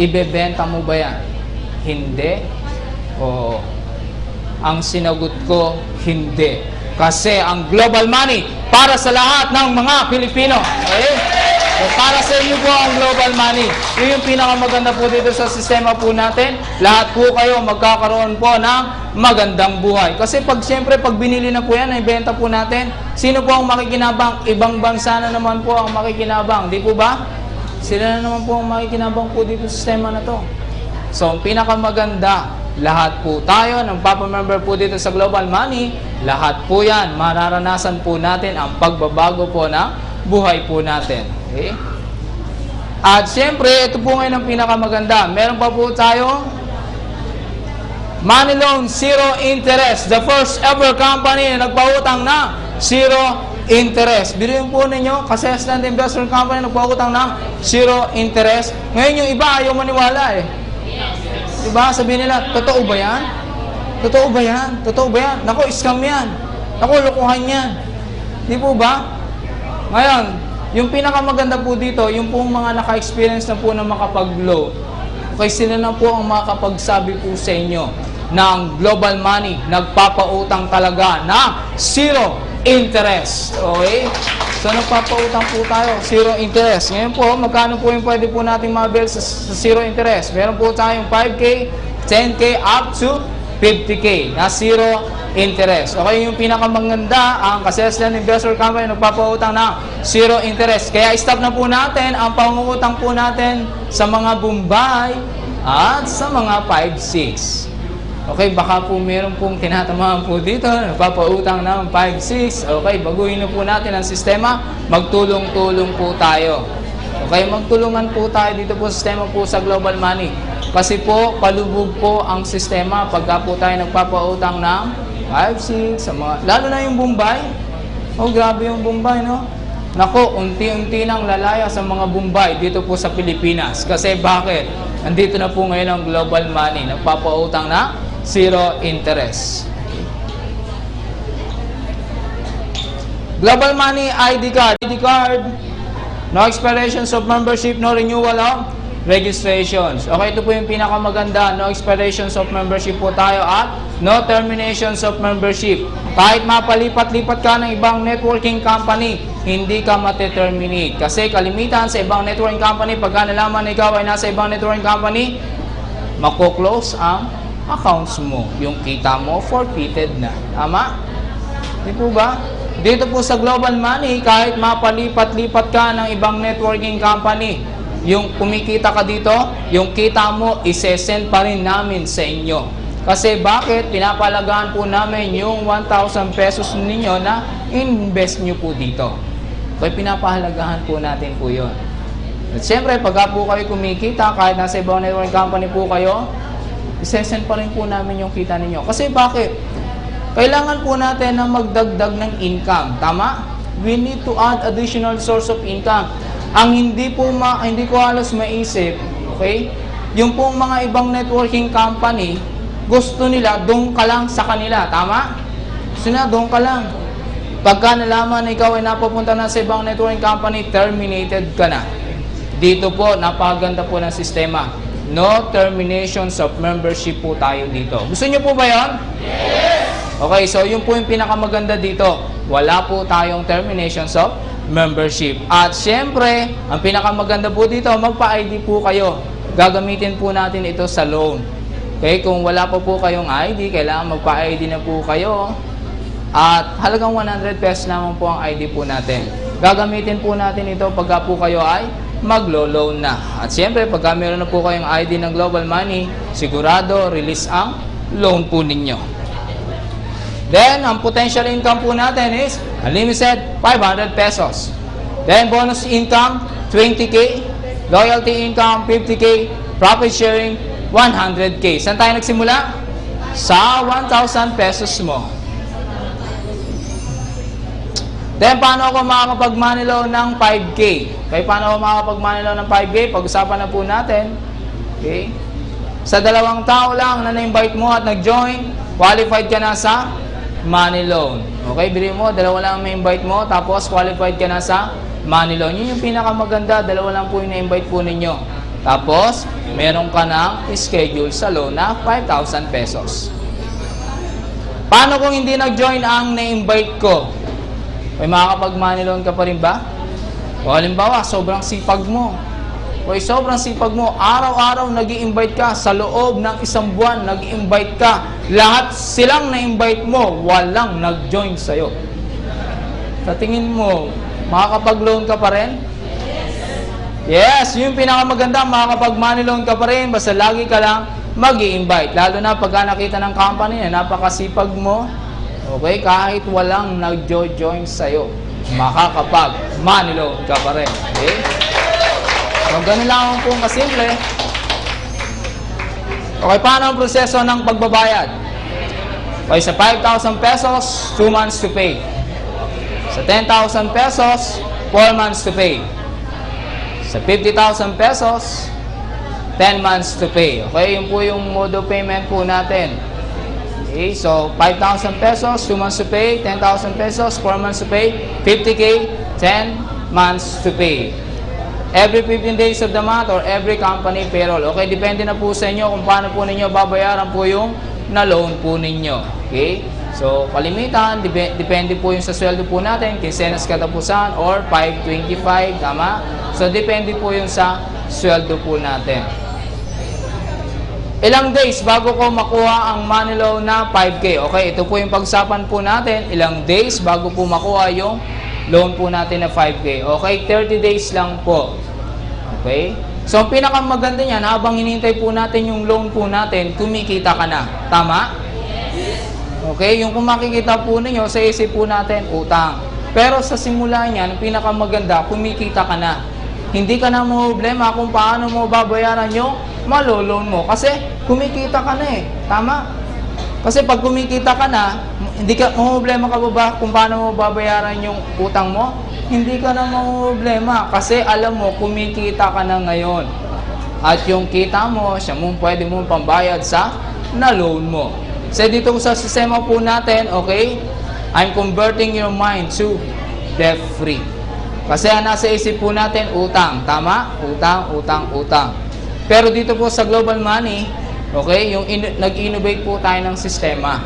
Ibebenta mo ba yan? Hindi. Oo. Ang sinagot ko, hindi. Kasi ang Global Money para sa lahat ng mga Pilipino. Okay? Para sa inyo po ang global money. Yun yung pinakamaganda po dito sa sistema po natin. Lahat po kayo magkakaroon po ng magandang buhay. Kasi siyempre pag binili na po yan, ibenta po natin, sino po ang makikinabang? Ibang bansa na naman po ang makikinabang. Di po ba? Sila na naman po ang makikinabang po dito sa sistema na to. So, ang pinakamaganda, lahat po tayo, ng Papa-member po dito sa Global Money, lahat po yan, mararanasan po natin ang pagbabago po ng buhay po natin. Okay? At siyempre, ito po ngayon ang pinakamaganda. Meron pa po tayo, Money Loan, zero interest. The first ever company na nagpautang na zero interest. Biruin po ninyo, kasi Ascend Investment Company nagpautang ng zero interest. Ngayon yung iba ayaw maniwala eh. Diba? Sabihin nila, totoo ba yan? Totoo ba yan? Totoo ba yan? Naku, scam yan. Naku, lukuhan yan. Di po ba? Ngayon, yung pinakamaganda po dito, yung pong mga naka-experience na po na makapag-loan, okay, sila na po ang makakapagsabi po sa inyo ng global money, nagpapautang talaga na zero interest. Okay? So, nagpapautang po tayo, zero interest. Ngayon po, magkano po yung pwede po natin mabil sa zero interest? Meron po tayong 5K, 10K, up to 50K na zero interest. Okay, yung pinakamaganda, ang Ascend Investor Company nagpapautang ng zero interest. Kaya stop na po natin ang pangungutang po natin sa mga Bombay at sa mga 5-6. Okay, baka po meron pong tinatamaan po dito, nagpapautang ng 5-6. Okay, baguhin na po natin ang sistema, magtulong-tulong po tayo. Okay, magtulungan po tayo dito po sa sistema po sa Global Money. Kasi po, palubog po ang sistema pagka po tayo nagpapautang ng 5-6, sa mga, lalo na yung Bombay. Oh, grabe yung Bombay, no? Nako, unti-unti nang lalaya sa mga Bombay dito po sa Pilipinas. Kasi bakit? Andito na po ngayon ang global money. Nagpapautang na zero interest. Global money ID card. ID card. No expirations of membership, no renewal of registrations. Okay, ito po yung pinakamaganda. No expirations of membership po tayo at no terminations of membership. Kahit mapalipat-lipat ka ng ibang networking company, hindi ka mate-terminate. Kasi kalimitan sa ibang networking company, pagka nalaman na ikaw ay nasa ibang networking company, mako-close ang accounts mo. Yung kita mo, forfeited na. Tama? Di po ba? Dito po sa Global Money, kahit mapalipat-lipat ka ng ibang networking company, yung kumikita ka dito, yung kita mo, isesend pa rin namin sa inyo. Kasi bakit? Pinapalagaan po namin yung 1,000 pesos ninyo na invest nyo po dito. Kaya pinapahalagahan po natin po yun. At siyempre, pagka po kayo kumikita, kahit nasa ibang networking company po kayo, isesend pa rin po namin yung kita ninyo. Kasi bakit? Kailangan po natin na magdagdag ng income. Tama? We need to add additional source of income. Ang hindi ko halos maisip, okay? Yung pong mga ibang networking company, gusto nila, doon ka lang sa kanila. Tama? Gusto nila, doon ka lang. Pagka nalaman na ikaw ay napapunta na sa ibang networking company, terminated ka na. Dito po, napakaganda po ng sistema. No terminations of membership po tayo dito. Gusto niyo po ba yun? Yes! Okay, so yun po yung pinakamaganda dito. Wala po tayong terminations of membership. At syempre, ang pinakamaganda po dito, magpa-ID po kayo. Gagamitin po natin ito sa loan. Okay, kung wala pa po kayong ID, kailangan magpa-ID na po kayo. At halagang 100 pesos naman po ang ID po natin. Gagamitin po natin ito pagka po kayo ay maglo-loan na. At siyempre, pagka meron na po kayong ID ng Global Money, sigurado, release ang loan po ninyo. Then, ang potential income po natin is unlimited 500 pesos. Then, bonus income 20K, loyalty income 50K, profit sharing 100K. Saan tayo nagsimula? Sa 1,000 pesos mo. Then, paano ako makakapag-money loan ng 5K? Okay, paano ako makakapag-money loan ng 5K? Pag-usapan na po natin. Okay? Sa 2 tao lang na na-invite mo at nag-join, qualified ka na sa money loan. Okay, bilhin mo, 2 lang may invite mo, tapos qualified ka na sa money loan. Yun yung pinakamaganda, 2 lang po yung na-invite po ninyo. Tapos, meron ka ng schedule sa loan na 5,000 pesos. Paano kung hindi nag-join ang na-invite ko? May makakapag-money loan ka pa rin ba? O halimbawa, sobrang sipag mo. Okay, sobrang sipag mo, araw-araw nag-i-invite ka, sa loob ng isang buwan nag-i-invite ka. Lahat silang na-invite mo, walang nag-join sa'yo. Sa tingin mo, makakapag-loan ka pa rin? Yes, yung pinakamaganda, makakapag-money loan ka pa rin, basta lagi ka lang mag-i-invite. Lalo na pagka nakita ng company na napakasipag mo, okay, kahit walang nag-join sa'yo, makakapag-money loan ka pa rin. Okay? So, ganun lang po kasimple. Okay, paano ang proseso ng pagbabayad? Okay, sa 5,000 pesos, 2 months to pay. Sa 10,000 pesos, 4 months to pay. Sa 50,000 pesos, 10 months to pay. Okay, yun po yung mode of payment po natin. Okay, so 5,000 pesos, 2 months to pay. 10,000 pesos, 4 months to pay. 50K, 10 months to pay. Every 15 days of the month or every company payroll. Okay, depende na po sa inyo kung paano po ninyo babayaran po yung na-loan po ninyo. Okay? So, kalimitan, depende po yung sa sweldo po natin, kinsenas katapusan or 525, tama? So, depende po yung sa sweldo po natin. Ilang days bago ko makuha ang money loan na 5K? Okay, ito po yung pagsapan po natin. Ilang days bago po makuha yung loan po natin na 5K. Okay, 30 days lang po. Okay? So, ang pinakamaganda niyan, habang hinihintay po natin yung loan po natin, kumikita ka na. Tama? Okay, yung kung makikita po ninyo, sa isip po natin, utang. Pero sa simula niyan, ang pinakamaganda, kumikita ka na. Hindi ka na problema kung paano mo babayaran yung maloloan mo. Kasi kumikita ka na eh. Tama? Kasi pag kumikita ka na, hindi ka problema ka ba kung paano mo babayaran yung utang mo? Hindi ka na problema kasi alam mo kumikita ka na ngayon. At yung kita mo, siya mo pwede mo pambayad sa na-loan mo. So dito sa sistema po natin, okay, I'm converting your mind to debt-free. Kasi nasa isip po natin, utang. Tama? Utang, utang, utang. Pero dito po sa Global Money, okay, yung nag-innovate po tayo ng sistema.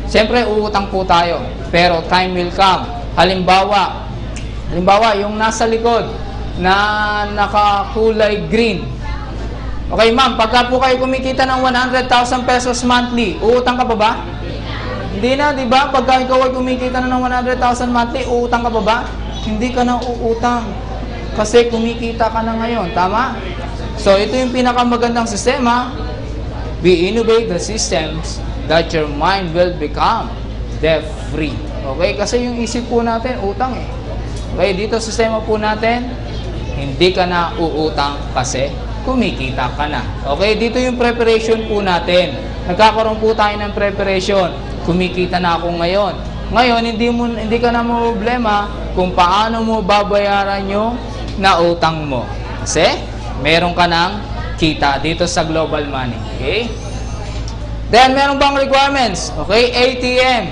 Siyempre, uutang po tayo. Pero time will come. Halimbawa, yung nasa likod na nakakulay green. Okay, ma'am, pagka po kayo kumikita ng 100,000 pesos monthly, uutang ka pa ba? Hindi na, di ba? Pagka ikaw ay kumikita na ng 100,000 monthly, uutang ka pa ba? Hindi ka na uutang. Kasi kumikita ka na ngayon. Tama? So, ito yung pinakamagandang sistema. We innovate the systems that your mind will become debt-free. Okay? Kasi yung isip po natin, utang eh. Okay? Dito sa sistema po natin, hindi ka na uutang kasi kumikita ka na. Okay? Dito yung preparation po natin. Nagkakaroon po tayo ng preparation. Kumikita na ako ngayon. Ngayon, hindi ka na problema kung paano mo babayaran yung nautang mo. Kasi, meron ka ng kita dito sa Global Money. Okay? Then, meron bang requirements? Okay, ATM.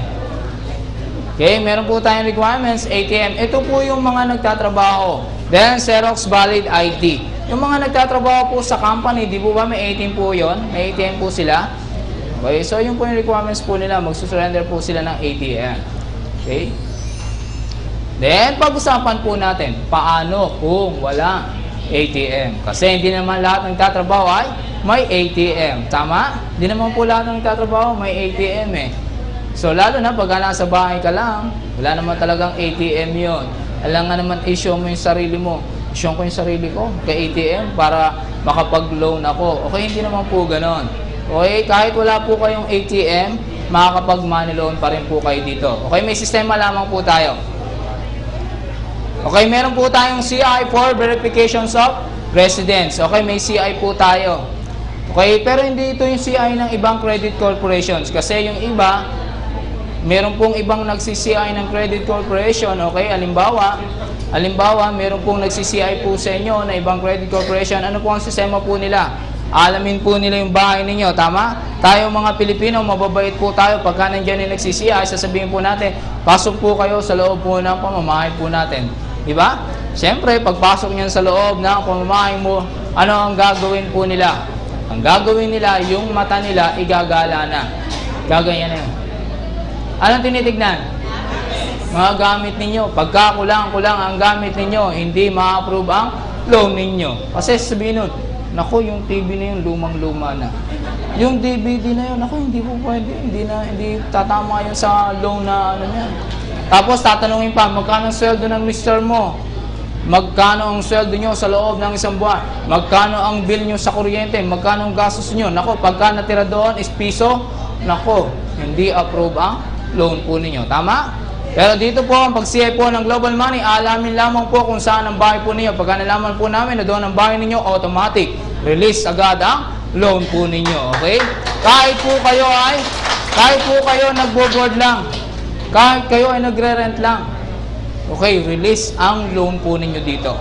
Okay, meron po tayong requirements, ATM. Ito po yung mga nagtatrabaho. Then, Xerox Valid ID. Yung mga nagtatrabaho po sa company, di po ba may ATM po yun? May ATM po sila. Okay, so yung po yung requirements po nila, magsusurrender po sila ng ATM. Okay? Then, pag-usapan po natin, paano kung wala ATM? Kasi hindi naman lahat ng nagtatrabaho ay may ATM. Tama? Hindi naman po lahat ng nagtatrabaho may ATM eh. So, lalo na pag nasa bahay ka lang, wala naman talagang ATM yon. Alam nga naman, issue mo yung sarili mo. Issue ko yung sarili ko kay ATM para makapag-loan ako. Okay, hindi naman po ganon. Okay, kahit wala po kayong ATM, makakapag-money loan pa rin po kayo dito. Okay, may sistema lamang po tayo. Okay, meron po tayong CI for verifications of residence. Okay, may CI po tayo. Okay, pero hindi ito yung CI ng ibang credit corporations. Kasi yung iba, meron pong ibang nagsi-CI ng credit corporation. Okay, halimbawa, meron pong nagsi-CI po sa inyo na ibang credit corporation. Ano po ang sistema po nila? Alamin po nila yung bahay ninyo, tama? Tayo mga Pilipino, mababait po tayo. Pagka nandiyan yung nagsisiya, sasabihin po natin, pasok po kayo sa loob po ng pamamahay po natin. Diba? Siyempre, pagpasok niyan sa loob ng pamamahay mo, ano ang gagawin po nila? Ang gagawin nila, yung mata nila, igagala na. Gaganyan na yun. Anong tinitignan? mga gamit ninyo. Pagka kulang-kulang ang gamit ninyo, hindi ma-approve ang loan ninyo. Kasi sabihin nun, naku, yung TV na yun, lumang-luma na. Yung DVD na yun, naku, hindi po pwede. Hindi tatama yun sa loan na ano niya. Tapos tatanungin pa, magkano ang sweldo ng mister mo? Magkano ang sweldo nyo sa loob ng isang buwan? Magkano ang bill nyo sa kuryente? Magkano ang gastos nyo? Nako, pagka natira doon is piso, nako, hindi approve ang loan po ninyo. Tama? Pero dito po, ang pag-CI po ng Global Money, alamin lamang po kung saan ang bahay po ninyo. Pagka nalaman po namin na doon ang bahay ninyo, automatic, release agad ang loan po ninyo. Okay? Kahit po kayo nagbo-board lang, kahit kayo ay nagre-rent lang, okay, release ang loan po ninyo dito.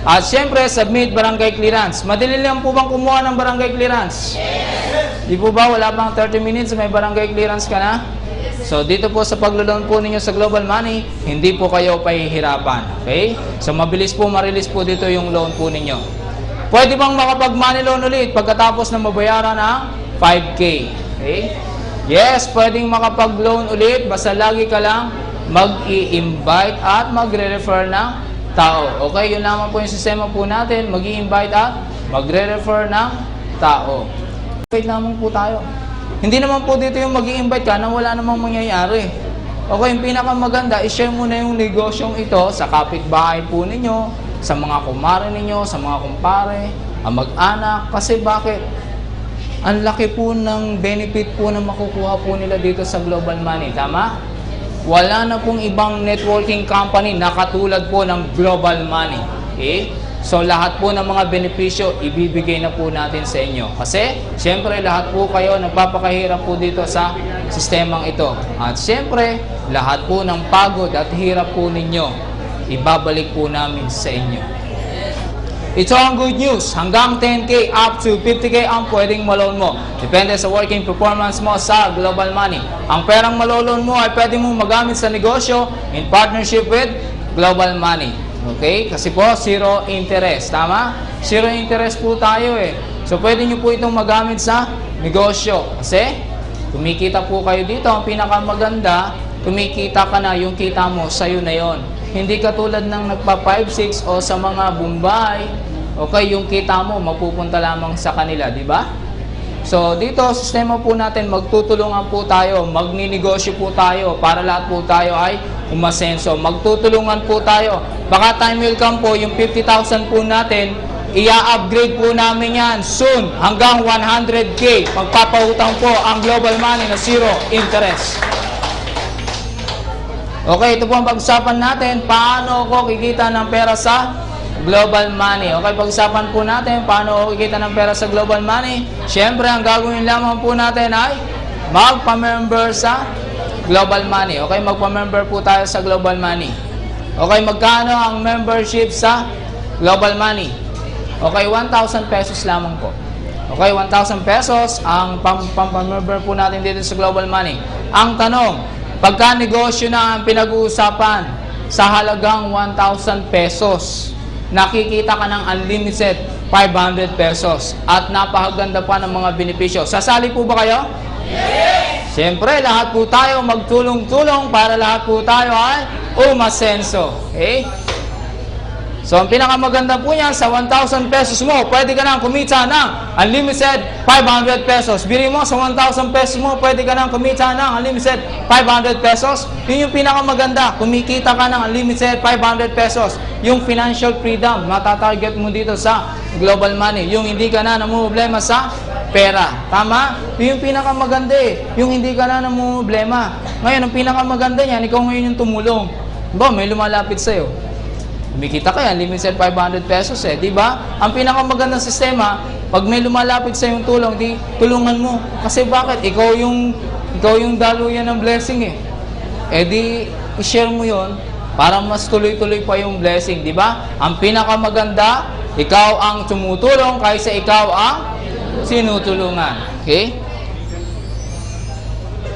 At syempre, submit barangay clearance. Madali lang po bang kumuha ng barangay clearance? Yes. Di po ba, wala pang 30 minutes, may barangay clearance ka na? So, dito po sa paglo-loan po ninyo sa Global Money, hindi po kayo pahihirapan. Okay? So, mabilis po ma-release po dito yung loan po ninyo. Pwede bang makapag-money loan ulit pagkatapos na mabayaran ng 5K? Okay? Yes, pwedeng makapag-loan ulit, basta lagi ka lang mag-i-invite at magre-refer ng tao. Okay, yun lamang po yung sistema po natin, mag-i-invite at magre-refer ng tao. Wait lamang po tayo. Hindi naman po dito yung mag-i-invite ka na wala namang mangyayari. Okay, yung pinakamaganda, i-share mo na yung negosyong ito sa kapitbahay po ninyo, sa mga kumare ninyo, sa mga kumpare, ang mag-anak. Kasi bakit? Ang laki po ng benefit po na makukuha po nila dito sa Global Money. Tama? Wala na pong ibang networking company na katulad po ng Global Money. Okay? So, lahat po ng mga benepisyo, ibibigay na po natin sa inyo. Kasi, siyempre, lahat po kayo nagpapakahirap po dito sa sistemang ito. At siyempre, lahat po ng pagod at hirap po ninyo, ibabalik po namin sa inyo. Ito ang good news. Hanggang 10K up to 50K ang pwedeng malone mo. Depende sa working performance mo sa Global Money. Ang perang maloloan mo ay pwede mong magamit sa negosyo in partnership with Global Money. Okay? Kasi po, zero interest. Tama? Zero interest po tayo eh. So, pwede nyo po itong magamit sa negosyo. Kasi, kumikita po kayo dito. Ang pinakamaganda, kumikita ka na, yung kita mo, sa'yo na yon. Hindi katulad ng nagpa 5-6 o sa mga Bombay, okay, yung kita mo, mapupunta lamang sa kanila, di ba? So, dito, sistema po natin, magtutulungan po tayo, magninegosyo po tayo, para lahat po tayo ay umasenso. Magtutulungan po tayo. Baka time will come po, yung 50,000 po natin, i-upgrade po namin yan soon hanggang 100K. Magpapautang po ang Global Money na zero interest. Okay, ito po ang pag-usapan natin, paano ako kikita ng pera sa Global Money. Okay, pag-usapan po natin, paano ako kikita ng pera sa Global Money. Siyempre, ang gagawin lamang po natin ay magpa-member sa Global Money. Okay, magpa-member po tayo sa Global Money. Okay, magkano ang membership sa Global Money? Okay, 1,000 pesos lamang po. Okay, 1,000 pesos ang pang-member po natin dito sa Global Money. Ang tanong, pagka negosyo na ang pinag-uusapan sa halagang 1,000 pesos, nakikita ka ng unlimited 500 pesos at napakaganda pa ng mga benepisyo. Sasali po ba kayo? Yes! Siyempre, lahat po tayo magtulong-tulong para lahat po tayo ay umasenso. Okay? So, ang pinakamaganda po niyan, sa 1,000 pesos mo, pwede ka nang kumita ng unlimited 500 pesos. Bili mo, sa 1,000 pesos mo, pwede ka nang kumita ng unlimited 500 pesos. Yun yung pinakamaganda. Kumikita ka ng unlimited 500 pesos. Yung financial freedom, matatarget mo dito sa Global Money. Yung hindi ka na namumblema sa pera. Tama? Yun yung pinakamaganda eh. Yung hindi ka na namumblema. Ngayon, ang pinakamaganda niyan, ikaw ngayon yung tumulong. Ba, may lumalapit sa'yo. Kumikita ka yan, limited 500 pesos eh, di ba? Ang pinakamagandang sistema, pag may lumalapit sa yung tulong, di tulungan mo. Kasi bakit? Ikaw yung daluyan ng blessing eh. Eh di, i-share mo yon para mas tuloy-tuloy pa yung blessing, di ba? Ang pinakamaganda, ikaw ang tumutulong kaysa ikaw ang sinutulungan. Okay?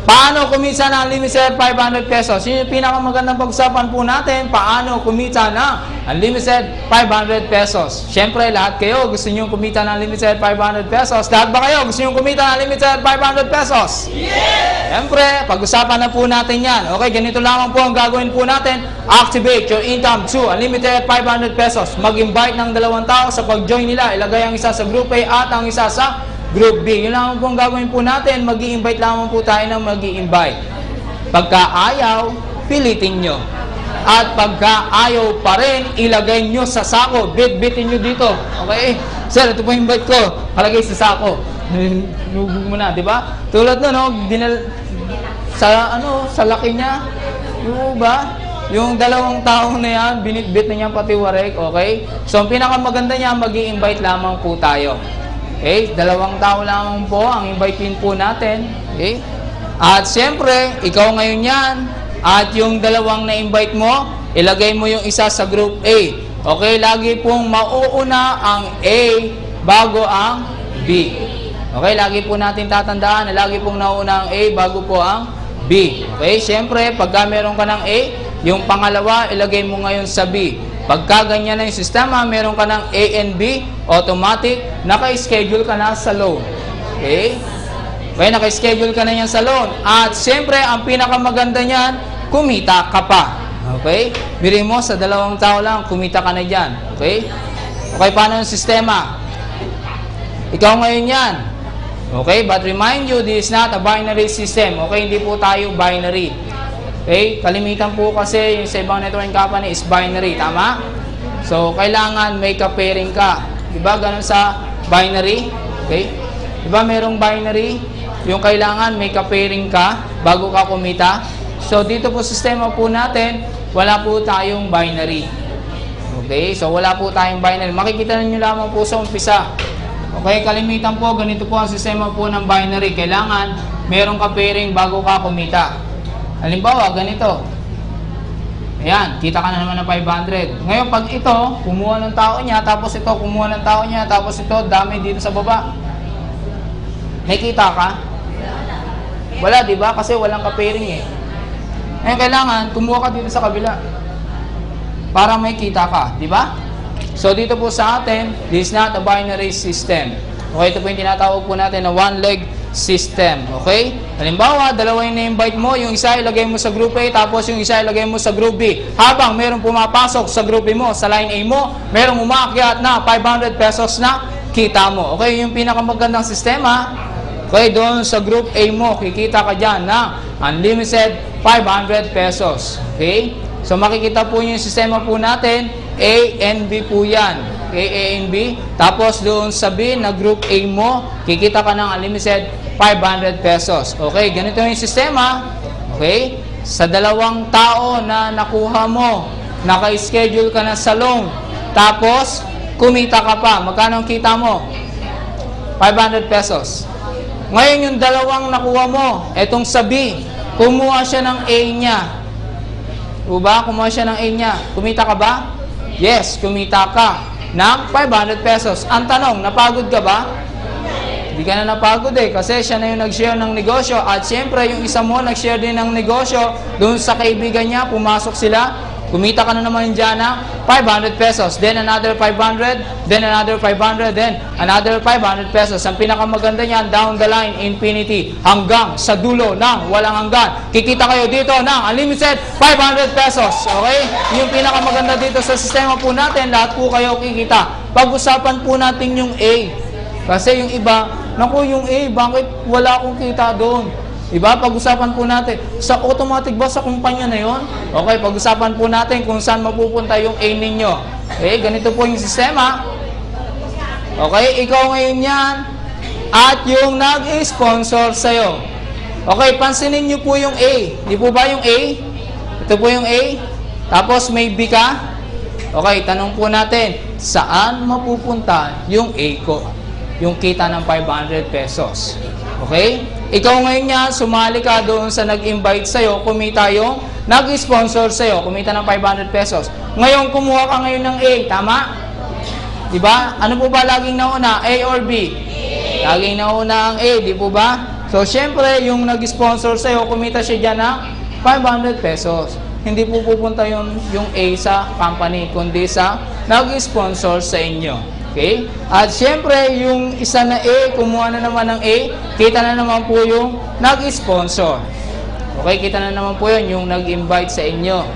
Paano kumita ng unlimited 500 pesos? Yun yung pinakamagandang pag-usapan po natin. Paano kumita ng unlimited 500 pesos? Siyempre, lahat kayo gusto nyo kumita ng unlimited 500 pesos. Lahat ba kayo gusto nyo kumita ng unlimited 500 pesos? Yes! Siyempre, pag-usapan na po natin yan. Okay, ganito lamang po ang gagawin po natin. Activate your income to unlimited 500 pesos. Mag-invite ng 2 tao sa pag-join nila. Ilagay ang isa sa Group A at ang isa sa Group B. Yun lang po ang gagawin po natin. Mag-i-invite lamang po tayo ng mag-i-invite. Pagka ayaw, pilitin nyo. At pagka ayaw pa rin, ilagay nyo sa sako. Bit-bitin nyo dito. Okay? Sir, ito po yung invite ko. Palagay sa sako. Nubog mo na, di ba? Tulad nun, no? Sa laki niya. Yung ba? Yung 2 tao na yan, binitbit na niya pati warek. Okay? So, ang pinakamaganda niya, mag-i-invite lamang po tayo. Okay? 2 tao lamang po ang invite po natin. Okay? At siyempre, ikaw ngayon yan. At yung 2 na-invite mo, ilagay mo yung isa sa Group A. Okay? Lagi pong mauuna ang A bago ang B. Okay? Lagi po natin tatandaan na lagi pong nauna ang A bago po ang B. Okay? Siyempre, pagka meron ka ng A, yung pangalawa, ilagay mo ngayon sa B. Pagka ganyan na yung sistema, meron ka ng A and B, automatic, naka-schedule ka na sa loan. Okay? Okay, naka-schedule ka na yan sa loan. At siyempre, ang pinakamaganda niyan, kumita ka pa. Okay? Biri mo, sa 2 tao lang, kumita ka na dyan. Okay? Okay, paano yung sistema? Ikaw ngayon yan. Okay, but remind you, this is not a binary system. Okay, hindi po tayo binary. Okay, kalimitan po kasi yung sa ibang networking company is binary, tama? So, kailangan may ka-pairing ka. Diba, ganun sa binary? Okay? Diba, merong binary? Yung kailangan may ka-pairing ka bago ka kumita. So, dito po sistema po natin, wala po tayong binary. Okay, so wala po tayong binary. Makikita nyo lamang po sa umpisa. Okay, kalimitan po, ganito po ang sistema po ng binary. Kailangan merong ka-pairing bago ka kumita. Halimbawa, ganito. Ayan, kita ka na naman ng 500. Ngayon, pag ito, kumuha ng tao niya, tapos ito, kumuha ng tao niya, tapos ito, dami dito sa baba. May kita ka? Wala, di ba? Kasi walang ka-pairing eh. Ngayon, kailangan, kumuha ka dito sa kabila. Para may kita ka, di ba? So, dito po sa atin, this is not a binary system. Okay, ito po yung tinatawag po natin na one-leg system. Okay? Halimbawa, 2 yung na-invite mo, yung isa ilagay mo sa Group A, tapos yung isa ilagay mo sa Group B. Habang merong pumapasok sa Group B mo, sa line A mo, merong umaakyat na 500 pesos na kita mo. Okay, yung pinakamagandang sistema, okay, doon sa Group A mo, kikita ka dyan na unlimited 500 pesos. Okay? So, makikita po yung sistema po natin, A and B po yan. Okay, A and B. Tapos doon sa B na Group A mo, kikita ka ng unlimited 500 pesos. Okay, ganito yung sistema. Okay, sa 2 tao na nakuha mo, naka-schedule ka na sa loan. Tapos, kumita ka pa. Magkano ang kita mo? 500 pesos. Ngayon yung 2 nakuha mo, etong sa B, kumuha siya ng A niya. Diba? Kumuha siya ng A niya. Kumita ka ba? Yes, kumita ka ng 500 pesos. Ang tanong, napagod ka ba? Hindi ka na napagod eh, kasi siya na yung nag-share ng negosyo. At siyempre, yung isa mo nag-share din ng negosyo, doon sa kaibigan niya, pumasok sila, kumita ka na naman dyan ng 500 pesos. Then another 500, then another 500, then another 500 pesos. Ang pinakamaganda niyan, down the line, infinity, hanggang sa dulo ng walang hanggan. Kikita kayo dito ng unlimited 500 pesos. Okay? Yung pinakamaganda dito sa sistema po natin, lahat po kayo kikita. Pag-usapan po natin yung A. Kasi yung iba, naku, yung A, bakit wala akong kita doon? Diba? Pag-usapan po natin, sa automatic ba sa kumpanya na yon? Okay, pag-usapan po natin kung saan mapupunta yung A ninyo. Okay, ganito po yung sistema. Okay, ikaw ngayon yan at yung nag-sponsor sa'yo. Okay, pansinin nyo po yung A. Di po ba yung A? Ito po yung A. Tapos may B ka. Okay, tanong po natin, saan mapupunta yung A ko? Yung kita ng 500 pesos. Okay? Ikaw ngayon nga, sumali ka doon sa nag-invite sa'yo, kumita yung nag-sponsor sa'yo, kumita ng 500 pesos. Ngayon, kumuha ka ngayon ng A, tama? Diba? Ano po ba laging nauna? A or B? Laging nauna ang A, di po ba? So, syempre, yung nag-sponsor sa'yo, kumita siya dyan ng 500 pesos. Hindi po pupunta yung A sa company, kundi sa nag-sponsor sa inyo. Okay? At syempre, yung isa na A, kumuha na naman ng A, kita na naman po yung nag-sponsor. Okay? Kita na naman po yun, yung nag-invite sa inyo.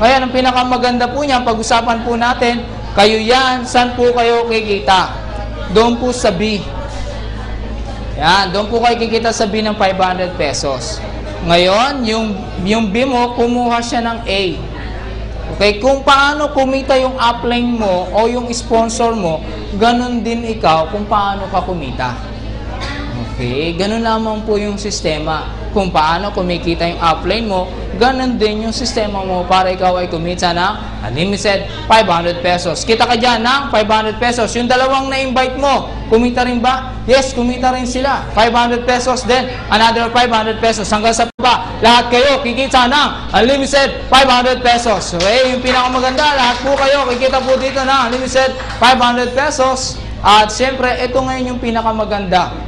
Ngayon, ang pinakamaganda po niya, pag-usapan po natin, kayo yan, saan po kayo kikita? Doon po sa B. Yan, doon po kayo kikita sa B ng 500 pesos. Ngayon, yung B mo, kumuha siya ng A. Okay, kung paano kumita yung upline mo o yung sponsor mo, ganun din ikaw kung paano ka kumita. Okay, ganun lamang po yung sistema. Kung paano kumikita yung upline mo, ganun din yung sistema mo para ikaw ay kumita ng unlimited 500 pesos. Kita ka dyan ng 500 pesos. Yung dalawang na-invite mo, kumita rin ba? Yes, kumita rin sila. 500 pesos, then another 500 pesos. Hanggang sa pa, lahat kayo kikita ng unlimited 500 pesos. Okay, yung pinakamaganda, lahat po kayo kikita po dito ng unlimited 500 pesos. At siyempre, ito ngayon yung pinakamaganda.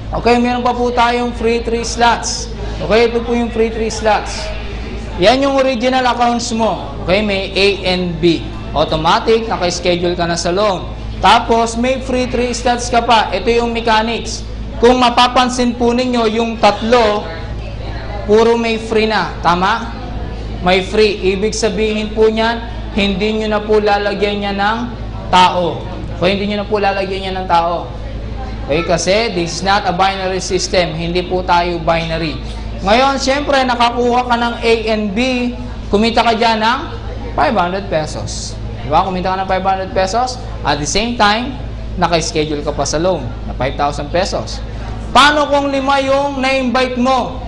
Okay, meron pa po tayong free 3 slots. Okay, ito po yung free 3 slots. Yan yung original accounts mo. Okay, may A and B. Automatic, naka-schedule ka na sa loan. Tapos, may free 3 slots ka pa. Ito yung mechanics. Kung mapapansin po ninyo, yung tatlo, puro may free na. Tama? May free. Ibig sabihin po niyan, hindi nyo na po lalagyan niya ng tao. Okay, hindi nyo na po lalagyan niya ng tao. Okay, kasi this is not a binary system. Hindi po tayo binary. Ngayon, syempre, nakakuha ka ng A and B, kumita ka dyan ng 500 pesos. Diba? Kumita ka ng 500 pesos. At the same time, naka-schedule ka pa sa loan na 5,000 pesos. Paano kung 5 yung na-invite mo?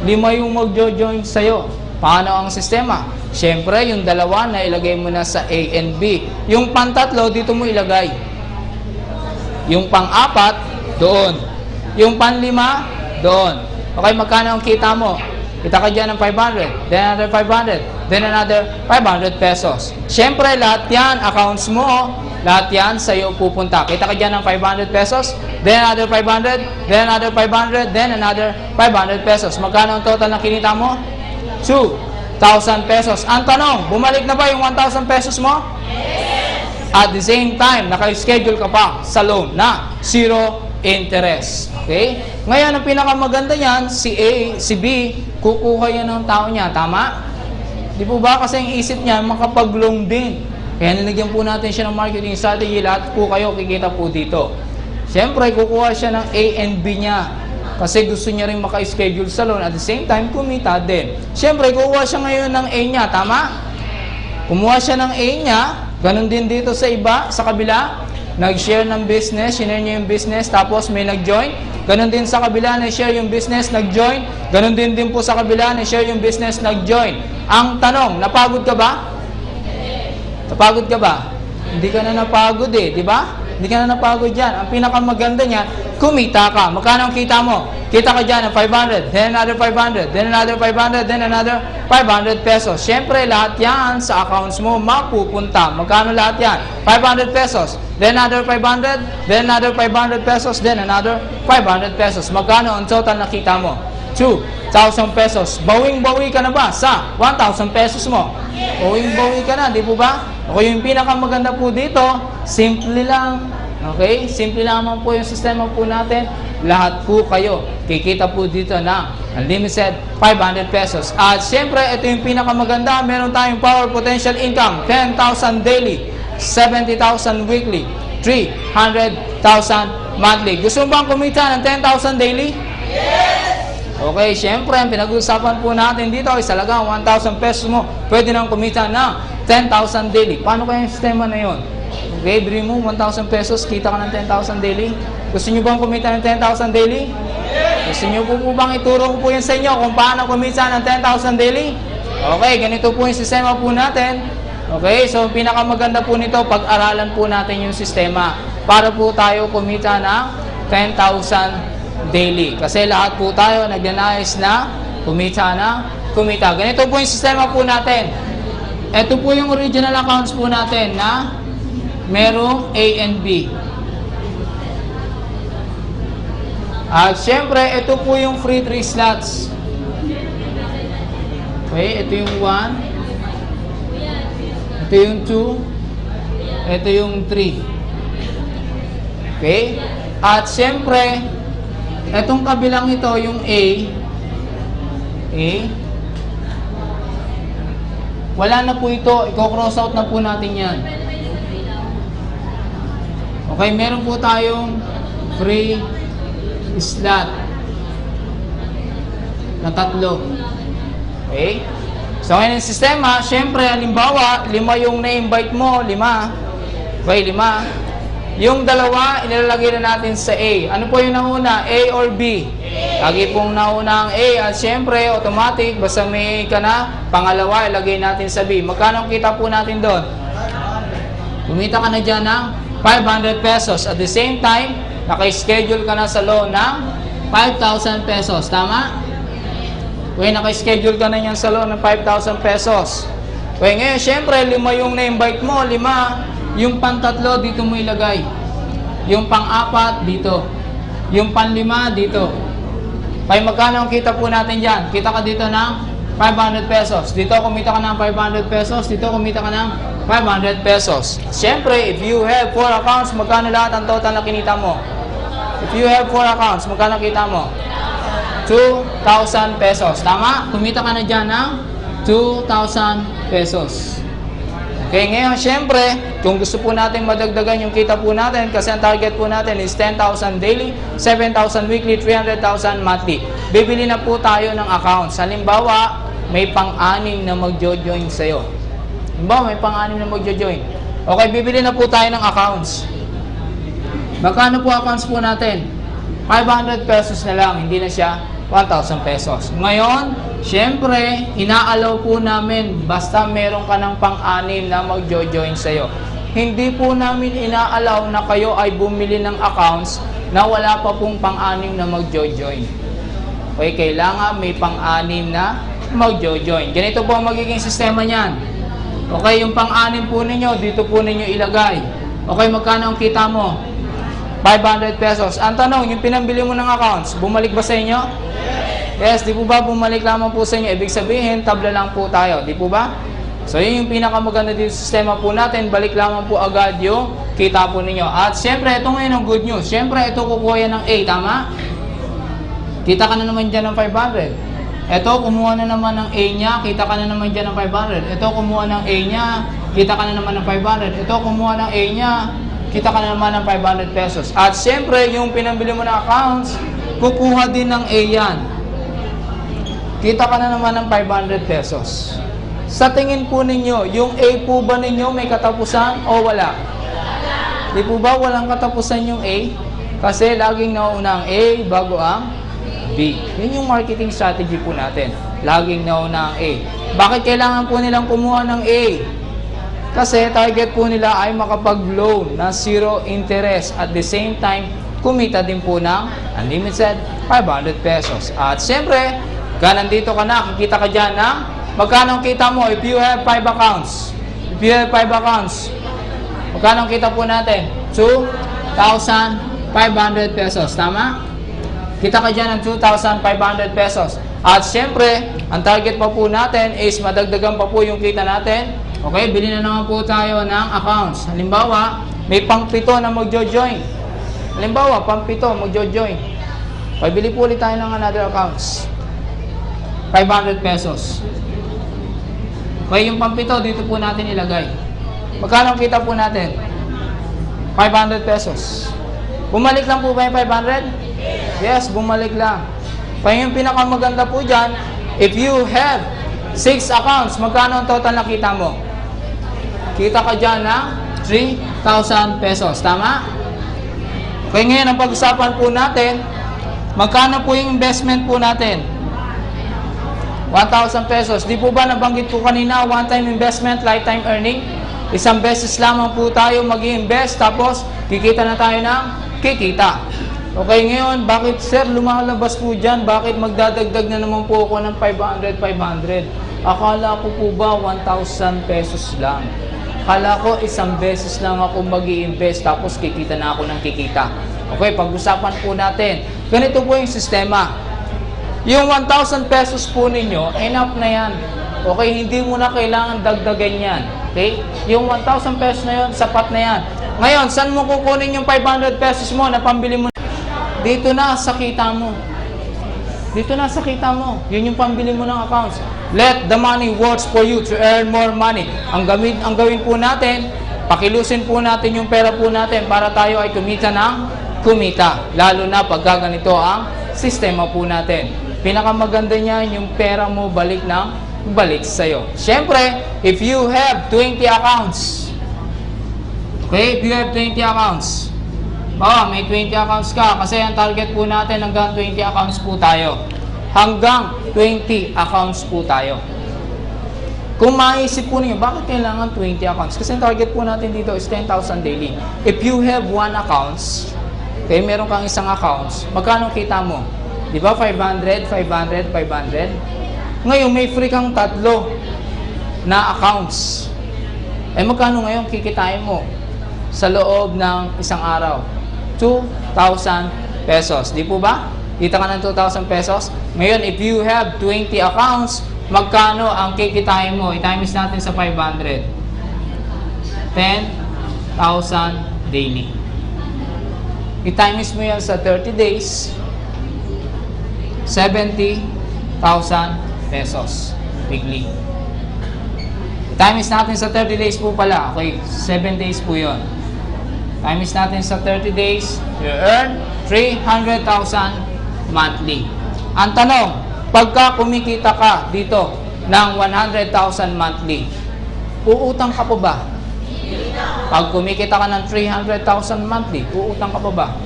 5 yung mag-join sa'yo. Paano ang sistema? Syempre, yung dalawa na ilagay mo na sa A and B. Yung pantatlo, dito mo ilagay. Yung pang-apat, doon. Yung pang-5, doon. Okay, magkano ang kita mo? Kita ka dyan ng 500, then another 500, then another 500 pesos. Siyempre, lahat yan, accounts mo, lahat yan sa'yo pupunta. Kita ka dyan ng 500 pesos, then another 500, then another 500, then another 500 pesos. Magkano ang total na kinita mo? 2,000 pesos. Ang tanong, bumalik na ba yung 1,000 pesos mo? At the same time, naka-schedule ka pa sa loan na 0 interest. Okay? Ngayon, ang pinakamaganda niyan, si A, si B, kukuha yan ng tao niya. Tama? Di po ba? Kasi ang isip niya, makapag-loan din. Kaya nilagyan po natin siya ng marketing strategy. Lahat po kayo kikita po dito. Siyempre, kukuha siya ng A and B niya. Kasi gusto niya rin maka-schedule sa loan. At the same time, kumita din. Siyempre, kukuha siya ngayon ng A niya. Tama? Kumuha siya ng A niya. Ganon din dito sa iba, sa kabila. Nag-share ng business, sinare niya yung business, tapos may nag-join. Ganon din sa kabila, na-share yung business, nag-join. Ganon din po sa kabila, na-share yung business, nag-join. Ang tanong, napagod ka ba? Napagod ka ba? Hindi ka na napagod eh, di ba? Hindi ka na napagod dyan. Ang pinakamaganda niya, kumita ka. Magkano ang kita mo? Kita ka dyan ng 500, then another 500, then another 500, then another 500 pesos. Siyempre, lahat yan sa accounts mo mapupunta. Magkano lahat yan? 500 pesos, then another 500, then another 500 pesos, then another 500 pesos. Magkano ang total na kita mo? 2,000 pesos. Bawing-bawi ka na ba sa 1,000 pesos mo? Bawing-bawi ka na, di po ba? Okay, yung pinakamaganda po dito, simple lang. Okay? Simple lang po yung sistema po natin. Lahat po kayo, kikita po dito na unlimited 500 pesos. At siyempre, ito yung pinakamaganda. Meron tayong power potential income, 10,000 daily, 70,000 weekly, 300,000 monthly. Gusto mo bang kumita ng 10,000 daily? Yes! Okay, siyempre, ang pinag-uusapan po natin dito is talagang 1,000 pesos mo. Pwede nang kumita ng 10,000 daily. Paano kaya yung sistema na yun? Okay, bring mo 1,000 pesos, kita ka ng 10,000 daily. Gusto nyo bang kumita ng 10,000 daily? Gusto nyo po bang ituro ko po yan sa inyo kung paano kumita ng 10,000 daily? Okay, ganito po yung sistema po natin. Okay, so pinakamaganda po nito, pag-aralan po natin yung sistema para po tayo kumita ng 10,000 daily. Kasi lahat po tayo nagnanais na kumita. Ganito po yung sistema po natin. Ito po yung original accounts po natin na merong A and B. At syempre, ito po yung free 3 slots. Okay, ito yung 1. Ito yung 2. Ito yung 3. Okay? At syempre, etong kabilang ito, yung A. Wala na po ito. I-cross out na po natin yan. Okay, meron po tayong free slot na 3. Okay? So, ngayon yung sistema, syempre, halimbawa, 5 yung na-invite mo, 5. Okay, 5. Yung 2, inilalagay na natin sa A. Ano po yung nauna? A or B? Lagi pong nauna ang A. At syempre, automatic, basta may A ka na, pangalawa, ilagay natin sa B. Magkano kita po natin doon? Kumita ka na dyan ng 500 pesos. At the same time, naka-schedule ka na sa loan ng 5,000 pesos. Tama? Okay, naka-schedule ka na yan sa loan ng 5,000 pesos. Okay, ngayon, syempre, 5 yung na-invite mo, 5. Yung pang-3 dito mo ilagay. Yung pang-4 dito. Yung pang-5 dito. Kaya magkano ang kita po natin dyan? Kita ka dito ng 500 pesos. Dito kumita ka ng 500 pesos. Dito kumita ka ng 500 pesos. Siyempre, if you have 4 accounts, magkano lahat ang total na kinita mo? If you have 4 accounts, magkano kita mo? 2,000 pesos. Tama? Kumita ka na dyan ng 2,000 pesos. Okay, ngayon, syempre, kung gusto po natin madagdagan yung kita po natin, kasi ang target po natin is 10,000 daily, 7,000 weekly, 300,000 monthly. Bibili na po tayo ng accounts. Halimbawa, may pang-anim na magjo-join sa'yo. Halimbawa, may pang-anim na magjo-join. Okay, bibili na po tayo ng accounts. Magkano po accounts po natin? 500 pesos na lang, hindi na siya 1,000 pesos. Ngayon, syempre, inaalaw po namin basta meron ka ng pang-anim na magjo-join sa'yo. Hindi po namin inaalaw na kayo ay bumili ng accounts na wala pa pong pang-anim na magjo-join. Okay, kailangan may pang-anim na magjo-join. Ganito po ang magiging sistema niyan. Okay, yung pang-anim po ninyo, dito po ninyo ilagay. Okay, magkano ang kita mo? 500 pesos. Ang tanong, yung pinambili mo ng accounts, bumalik ba sa inyo? Yes, di po ba bumalik lamang po sa inyo? Ibig sabihin, tabla lang po tayo. Di po ba? So, yun yung pinakamaganda dito sa sistema po natin. Balik lamang po agad yung kita po ninyo. At syempre, ito ngayon ang good news. Syempre, ito kukuha yan ng A. Tama? Kita ka na naman dyan ng 500. Ito, kumuha na naman ng A niya. Kita ka na naman dyan ng 500. Ito, kumuha ng A niya. Kita ka na naman ng 500. Ito, kumuha ng A niya. Kita ka na naman ng 500 pesos. At syempre, yung pinambili mo na accounts, kukuha din ng A yan. Kita ka na naman ng 500 pesos. Sa tingin po ninyo, yung A po ba ninyo may katapusan o wala? Di po ba walang katapusan yung A? Kasi laging nauna ang A bago ang B. Yun yung marketing strategy po natin. Laging nauna ang A. Bakit kailangan po nilang kumuha ng A? Kasi target po nila ay makapag-loan na 0 interest. At the same time, kumita din po ng unlimited 500 pesos. At siyempre, nandito ka na, kikita ka dyan ng magkano kita mo if you have 5 accounts. If you have 5 accounts, magkano kita po natin? 2,500 pesos. Tama? Kita ka dyan ng 2,500 pesos. At siyempre, ang target pa po natin is madagdagan pa po yung kita natin. Okay, bili na naman po tayo ng accounts. Halimbawa, may pang-7 na magjo-join. Halimbawa, pang-7 magjo-join. Okay, bili po ulit tayo ng another accounts. 500 pesos. Okay, yung pang-7 dito po natin ilagay. Magkano kita po natin? 500 pesos. Bumalik lang po ba yung 500? Yes, bumalik lang. Kaya yung pinakamaganda po dyan, if you have 6 accounts, magkano ang total na kita mo? Kita ka dyan ng 3,000 pesos. Tama? Kaya ngayon, ang pag-usapan po natin, magkano po yung investment po natin? 1,000 pesos. Di po ba nabanggit ko kanina, one-time investment, lifetime earning? Isang beses lamang po tayo mag-i-invest, tapos kikita na tayo ng kikita. Okay, ngayon, bakit sir, lumalabas po dyan? Bakit magdadagdag na naman po ako ng 500? Akala ko po ba 1,000 pesos lang? Akala ko isang beses lang ako mag-i-invest tapos kikita na ako ng kikita. Okay, pag-usapan po natin. Ganito po yung sistema. Yung 1,000 pesos po ninyo, enough na yan. Okay, hindi mo na kailangan dagdagan yan. Okay? Yung 1,000 pesos na yun, sapat na yan. Ngayon, saan mo kukunin yung 500 pesos mo na pambili mo? Dito na sa kita mo. Dito na sa kita mo. Yun yung pambili mo ng accounts. Let the money works for you to earn more money. Ang gawin po natin, pakilusin po natin yung pera po natin para tayo ay kumita ng kumita. Lalo na pag ganito ang sistema po natin. Pinakamaganda niyan yung pera mo balik sa'yo. Siyempre, if you have 20 accounts, okay, if you have 20 accounts, may 20 accounts ka, kasi ang target po natin hanggang 20 accounts po tayo. Hanggang 20 accounts po tayo. Kung maisip po ninyo, bakit kailangan 20 accounts? Kasi ang target po natin dito is 10,000 daily. If you have 1 accounts, okay, meron kang isang accounts, magkano kita mo? Di ba? 500, 500, 500. Ngayon, may free kang 3 na accounts. Magkano ngayon kikitain mo sa loob ng isang araw? 2,000 pesos. Di po ba? Kita ka ng 2,000 pesos. Ngayon, if you have 20 accounts, magkano ang kikitain mo? I-times natin sa 500. 10,000 daily. I-times mo yan sa 30 days. 70,000 pesos weekly. Times natin sa 30 days po pala. Okay, 7 days po yun. Times natin sa 30 days, you earn 300,000 monthly. Ang tanong, pagka kumikita ka dito ng 100,000 monthly, uutang ka po ba? Pag kumikita ka ng 300,000 monthly, uutang ka po ba?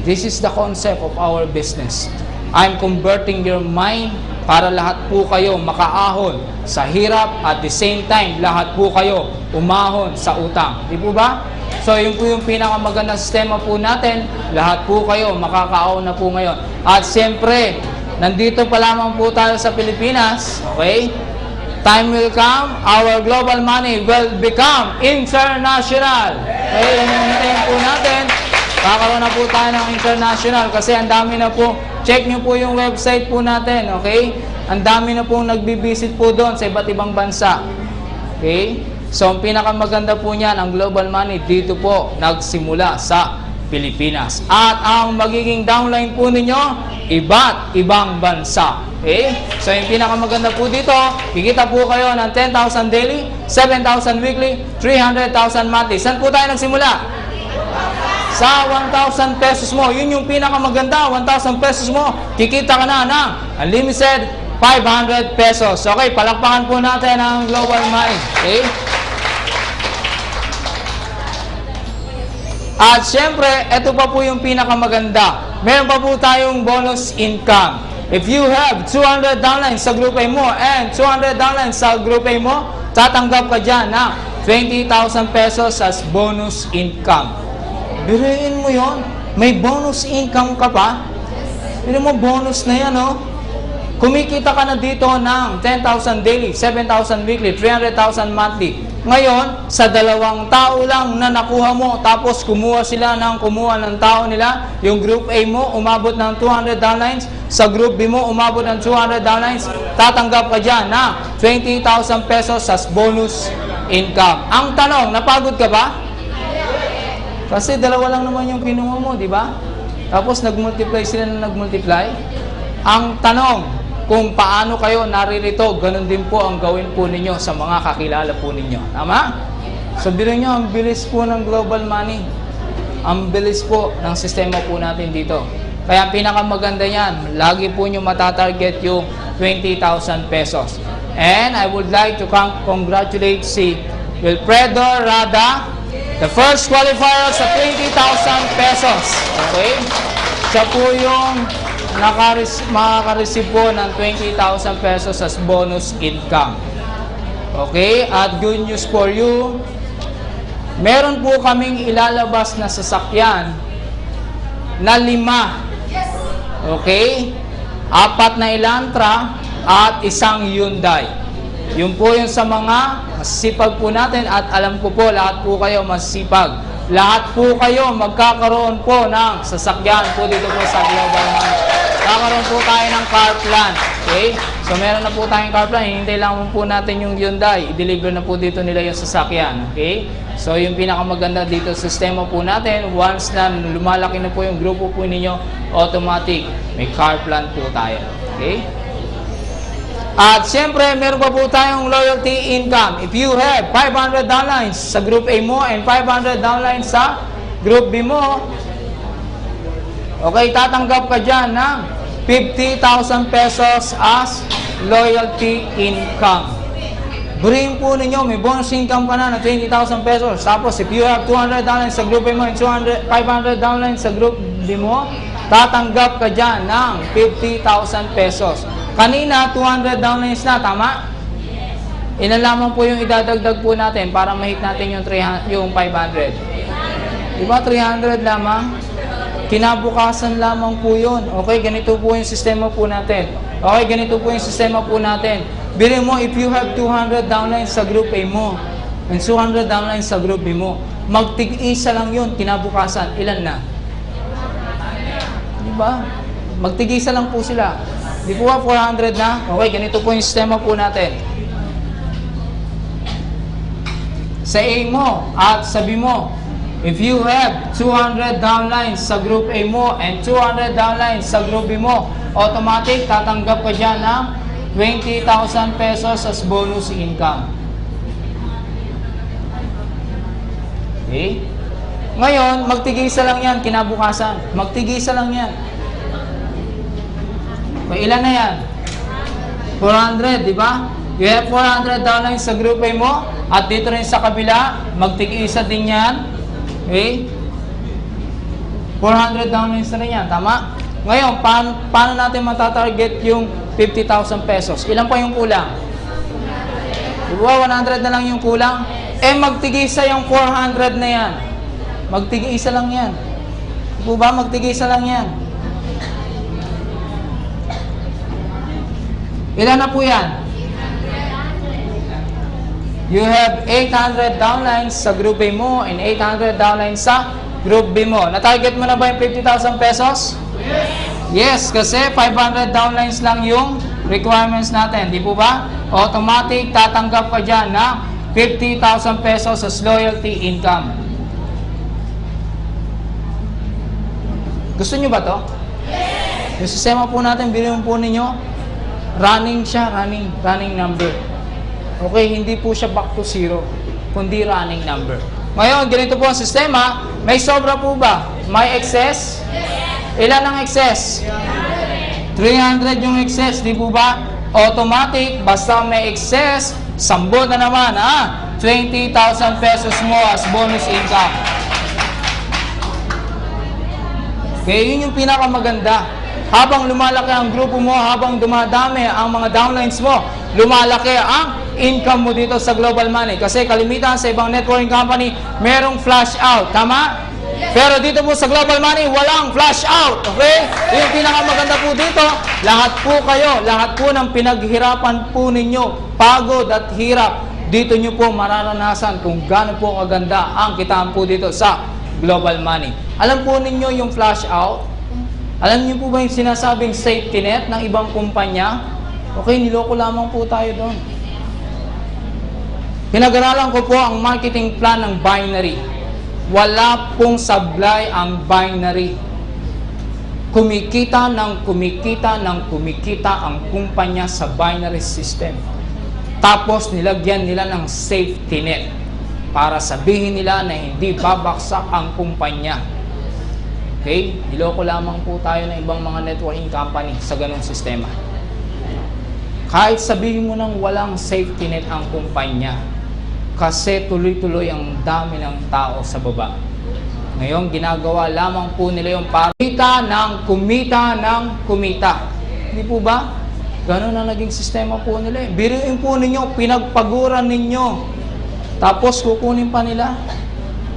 This is the concept of our business. I'm converting your mind para lahat po kayo makaahon sa hirap at the same time, lahat po kayo umahon sa utang. Di po ba? So, yun po yung pinakamagandang sistema po natin. Lahat po kayo makakaahon na po ngayon. At siyempre, nandito pa lamang po tayo sa Pilipinas. Okay? Time will come, our global money will become international. Okay? Yun yung hintayin po natin. Kakaroon na po tayo ng international kasi ang dami na po. Check nyo po yung website po natin, okay? Ang dami na po nagbibisit po doon sa iba't ibang bansa. Okay? So, ang pinakamaganda po niyan, ang global money, dito po nagsimula sa Pilipinas. At ang magiging downline po ninyo, iba't ibang bansa. Okay? So, yung pinakamaganda po dito, kikita po kayo ng 10,000 daily, 7,000 weekly, 300,000 monthly. Saan po tayo nagsimula? Sa 1,000 pesos mo. Yun yung pinakamaganda. 1,000 pesos mo, kikita ka na ng unlimited 500 pesos. Okay, palakpakan po natin ang global money. Okay? At syempre, ito pa po yung pinakamaganda. Meron pa po tayong bonus income. If you have 200 downlines sa Group A mo and 200 downlines sa Group A mo, tatanggap ka dyan ng 20,000 pesos as bonus income. Biruin mo yon, may bonus income ka pa. Hindi mo bonus na yan, oh. Kumikita ka na dito ng 10,000 daily, 7,000 weekly, 300,000 monthly. Ngayon, sa 2 tao lang na nakuha mo, tapos kumuha ng tao nila, yung Group A mo, umabot ng 200 downlines, sa Group B mo, umabot ng 200 downlines, tatanggap ka dyan na 20,000 pesos as bonus income. Ang tanong, napagod ka ba? Kasi 2 lang naman yung kinuha mo, di ba? Tapos nag-multiply sila na nag-multiply. Ang tanong, kung paano kayo naririto, ganun din po ang gawin po ninyo sa mga kakilala po ninyo. Tama? Sabihin nyo, ang bilis po ng global money. Ang bilis po ng sistema po natin dito. Kaya pinakamaganda yan, lagi po nyo matatarget yung 20,000 pesos. And I would like to congratulate si Wilfredo Rada, the first qualifier sa 20,000 pesos. Okay? Siya po yung makaka-receive po ng 20,000 pesos as bonus income. Okay? At good news for you, meron po kaming ilalabas na sasakyan na 5. Okay? 4 na Elantra at 1 Hyundai. Yun po yung sa mga masisipag po natin at alam ko po lahat po kayo masisipag. lahat po kayo magkakaroon po ng sasakyan po dito po sa Global Money. Kakaroon po tayo ng car plan. Okay? So meron na po tayong car plan. Hintay lang po natin yung Hyundai. I-deliver na po dito nila yung sasakyan. Okay? So yung pinakamaganda dito sa sistema po natin, once na lumalaki na po yung grupo po ninyo, automatic may car plan po tayo. Okay? At siyempre, meron pa po tayong loyalty income. If you have 500 downlines sa Group A mo and 500 downlines sa Group B mo, okay, tatanggap ka dyan ng 50,000 pesos as loyalty income. Bring po ninyo, may bonus income ka na 20,000 pesos. Tapos, if you have 200 downlines sa Group A mo and 500 downlines sa Group B mo, tatanggap ka dyan ng 50,000 pesos. Kanina, 200 downlines na, tama? Ilan lamang po yung idadagdag po natin para ma-hit natin yung 500? Diba 300 lamang? Kinabukasan lamang po yun. Okay, ganito po yung sistema po natin. Okay, ganito po yung sistema po natin. Bilhin mo, if you have 200 downlines sa Group A mo and 200 downlines sa Group B mo, magtig-isa lang yun, kinabukasan. Ilan na? Diba? Magtig-isa lang po sila. Di po ba 400 na? Okay, ganito po yung sistema po natin. Sa A mo at sa B mo, if you have 200 downlines sa Group A mo and 200 downlines sa Group B mo, automatic tatanggap ka dyan ng 20,000 pesos as bonus income. Okay? Ngayon, magtigisa lang yan kinabukasan. Magtigisa lang yan. May ilan na yan? 400, di ba? You have 400 downlines sa Group A mo at dito rin sa kabila, magtig-isa din yan. Okay? 400 downlines na rin yan, tama? Ngayon, paano natin matatarget yung 50,000 pesos? Ilan pa yung kulang? Diba, 100 na lang yung kulang? Eh, magtig-isa yung 400 na yan. Magtig-isa lang yan. Diba, magtig-isa lang yan. Ilan na po yan? You have 800 downlines sa Group A mo and 800 downlines sa Group B mo. Na-target mo na ba yung 50,000 pesos? Yes, kasi 500 downlines lang yung requirements natin. Di po ba? Automatic, tatanggap ka dyan na 50,000 pesos as loyalty income. Gusto nyo ba to? Yung sistema po natin, bilhin po ninyo, running siya, running number. Okay, hindi po siya back to zero, kundi running number. Ngayon, ganito po ang sistema. May sobra po ba? May excess? Ilan ang excess? 300 yung excess, di po ba? Automatic, basta may excess, sambo na naman, 20,000 pesos mo as bonus income. Okay, yun yung pinakamaganda. Habang lumalaki ang grupo mo, habang dumadami ang mga downlines mo, lumalaki ang income mo dito sa Global Money. Kasi kalimitan sa ibang networking company, merong flash out. Tama? Pero dito po sa Global Money, walang flash out. Okay? Yung pinakamaganda po dito, lahat po kayo, lahat po ng pinaghirapan po ninyo, pagod at hirap, dito nyo po mararanasan kung gaano po kaganda ang kitaan po dito sa Global Money. Alam po ninyo yung flash out? Alam niyo po ba yung sinasabing safety net ng ibang kumpanya? Okay, niloko lamang po tayo doon. Pinag-aralan ko po ang marketing plan ng binary. Wala pong sablay ang binary. Kumikita ng kumikita ang kumpanya sa binary system. Tapos nilagyan nila ng safety net para sabihin nila na hindi babaksak ang kumpanya. Okay? Niloko lamang po tayo ng ibang mga networking company sa ganung sistema. Kahit sabihin mo nang walang safety net ang kumpanya, kasi tuloy-tuloy ang dami ng tao sa baba. Ngayon, ginagawa lamang po nila yung para kumita ng kumita. Hindi po ba? Ganun ang naging sistema po nila. Biruin po ninyo, pinagpaguran ninyo. Tapos kukunin pa nila.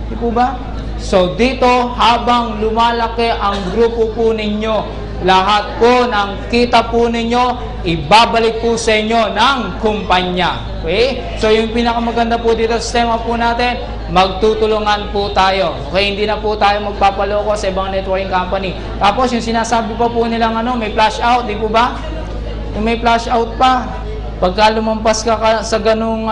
Hindi po ba? So dito, habang lumalaki ang grupo po ninyo, lahat po ng kita po ninyo, ibabalik po sa inyo ng kumpanya. Okay? So yung pinakamaganda po dito sa sistema po natin, magtutulungan po tayo. Okay? Hindi na po tayo magpapaloko sa ibang networking company. Tapos yung sinasabi pa po nilang may flash out, di po ba? Yung may flash out pa, pagka lumampas ka sa ganung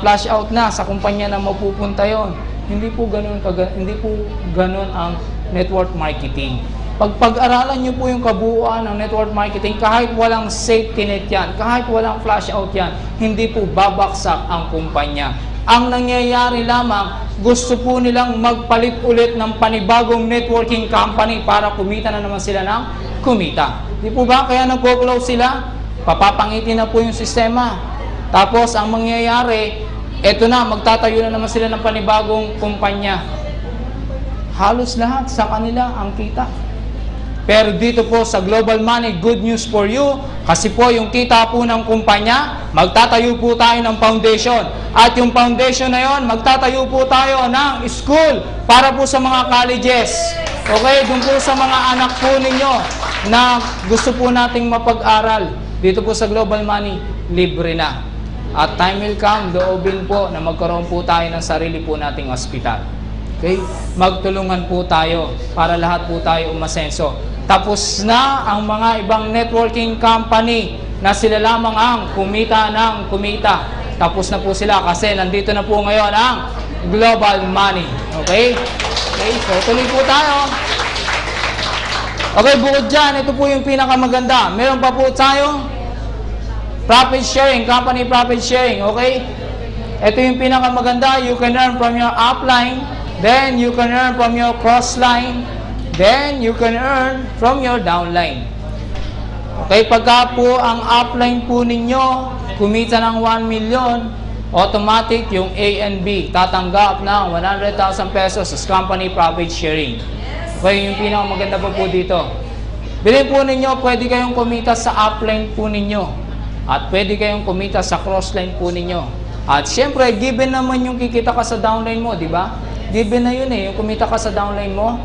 flash out na sa kumpanya na mapupunta yon. Hindi po ganun ang network marketing. Pag-aralan nyo po yung kabuuan ng network marketing, kahit walang safety net yan, kahit walang flash out yan, hindi po babaksak ang kumpanya. Ang nangyayari lamang, gusto po nilang magpalit ulit ng panibagong networking company para kumita na naman sila ng kumita. Di po ba? Kaya nag-close sila, papapangitin na po yung sistema. Tapos ang mangyayari, eto na, magtatayo na naman sila ng panibagong kumpanya. Halos lahat sa kanila ang kita. Pero dito po sa Global Money, good news for you, kasi po yung kita po ng kumpanya, magtatayo po tayo ng foundation. At yung foundation na yon, magtatayo po tayo ng school para po sa mga colleges. Okay, dun po sa mga anak po ninyo na gusto po nating mapag-aral. Dito po sa Global Money, libre na. At time will come, doobin po na magkaroon po tayo ng sarili po nating hospital. Okay? Magtulungan po tayo para lahat po tayo umasenso. Tapos na ang mga ibang networking company na sila lamang ang kumita ng kumita. Tapos na po sila kasi nandito na po ngayon ang Global Money. Okay? Okay, so tuloy po tayo. Okay, bukod dyan, ito po yung pinakamaganda. Meron pa po tayo profit sharing, company profit sharing. Okay? Ito yung pinakamaganda. You can earn from your upline, then you can earn from your crossline, then you can earn from your downline. Okay, pagka po ang upline po ninyo kumita ng 1 million, automatic yung A and B tatanggap ng 100,000 pesos sa company profit sharing. Okay, yung pinakamaganda po dito. Bilhin po ninyo, pwede kayong kumita sa upline po ninyo at pwede kayong kumita sa crossline po ninyo. At syempre, given naman yung kikita ka sa downline mo, di ba? Given na yun yung kumita ka sa downline mo,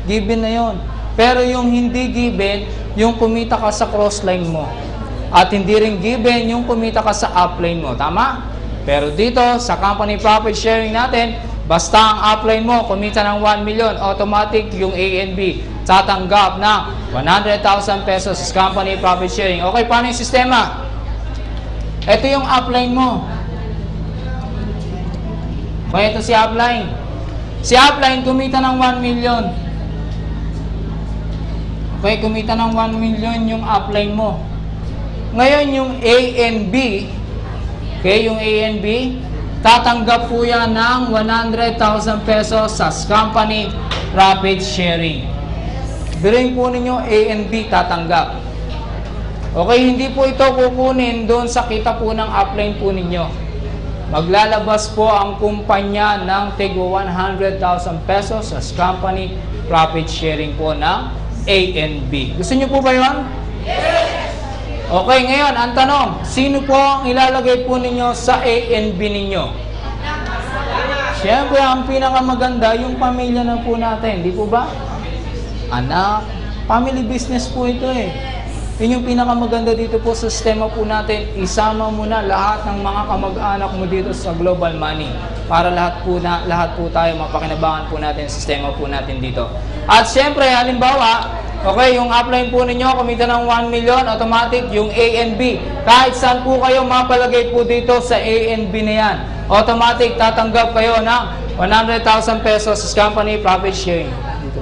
given na yun. Pero yung hindi given, yung kumita ka sa crossline mo. At hindi rin given yung kumita ka sa upline mo. Tama? Pero dito, sa company profit sharing natin, basta ang upline mo kumita ng 1 million, automatic yung A and B tatanggap ng 100,000 pesos sa company profit sharing. Okay, paano yung sistema? Ito yung upline mo. Okay, ito si upline. Si upline kumita ng 1 million. Okay, kumita ng 1 million yung upline mo. Ngayon yung A and B, okay, yung A and B, tatanggap po yan ng 100,000 pesos sa company profit sharing. Biruin po ninyo, A and B tatanggap. Okay, hindi po ito kukunin doon sa kita po ng upline po ninyo. Maglalabas po ang kumpanya ng tigwa 100,000 pesos sa company profit sharing po ng A and B. Gusto niyo po ba yun? Yes! Okay, ngayon, ang tanong, sino po ang ilalagay po ninyo sa A and B ninyo? Siyempre, ang pinakamaganda, yung pamilya na po natin, di po ba? Anak, family business po ito Yun yung pinakamaganda dito po sa sistema po natin, isama mo na lahat ng mga kamag-anak mo dito sa Global Money para lahat po tayo mapakinabangan po natin sa sistema po natin dito. At siyempre, halimbawa, okay, yung upline po ninyo, kumita ng 1 million, automatic yung A and B. Kahit saan po kayo mapalagay po dito sa A and B na yan, automatic tatanggap kayo ng 100,000 pesos sa company profit sharing. Dito.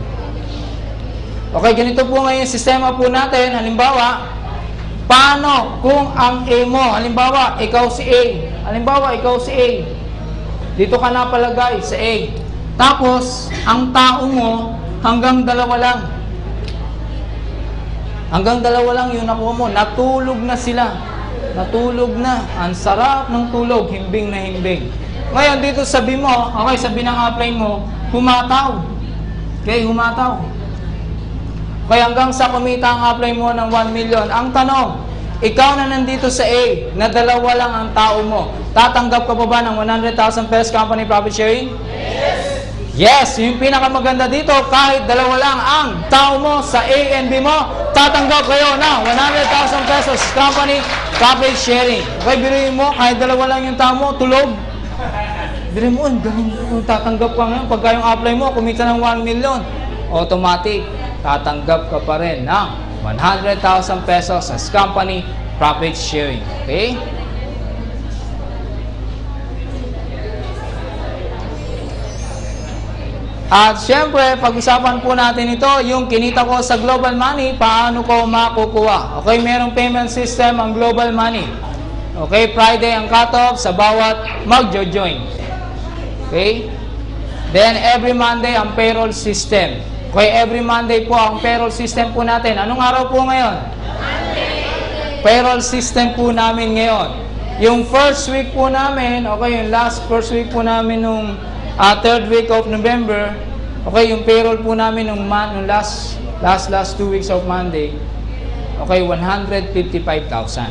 Okay, ganito po ngayon yung sistema po natin. Halimbawa, paano kung ang A mo, halimbawa, ikaw si A. Halimbawa, ikaw si A. Dito ka napalagay sa A. Tapos, ang tao mo, hanggang 2 lang. Hanggang 2 lang yung nakuha mo. Natulog na sila. Natulog na. Ang sarap ng tulog. Himbing na himbing. Ngayon, dito sabi mo, okay, sabi ng upline mo, humataw. Okay, humataw. Kaya hanggang sa kumita ang upline mo ng 1 million. Ang tanong, ikaw na nandito sa A, na 2 lang ang tao mo, tatanggap ka pa ba ng 100,000 pesos company profit sharing? Yes! Yes, yung pinakamaganda dito, kahit dalawa lang ang tao mo sa A and B mo, tatanggap kayo ng 100,000 pesos company profit sharing. Okay, biruin mo, kahit dalawa lang yung tao mo, tulog. Biruin mo, ganun, tatanggap ka ngayon. Pagka yung apply mo, kumita ng 1 million, automatic, tatanggap ka pa rin ng 100,000 pesos as company profit sharing. Okay? At syempre, pag-usapan po natin ito, yung kinita ko sa Global Money, paano ko makukuha. Okay, merong payment system ang Global Money. Okay, Friday ang cut-off sa bawat mag-join. Okay? Then, every Monday ang payroll system. Okay, every Monday po ang payroll system po natin. Anong araw po ngayon? Monday! Payroll system po namin ngayon. Yung first week po namin, okay, yung first week po namin nung third week of November, okay, yung payroll po namin nung last 2 weeks of Monday, okay, 155,000.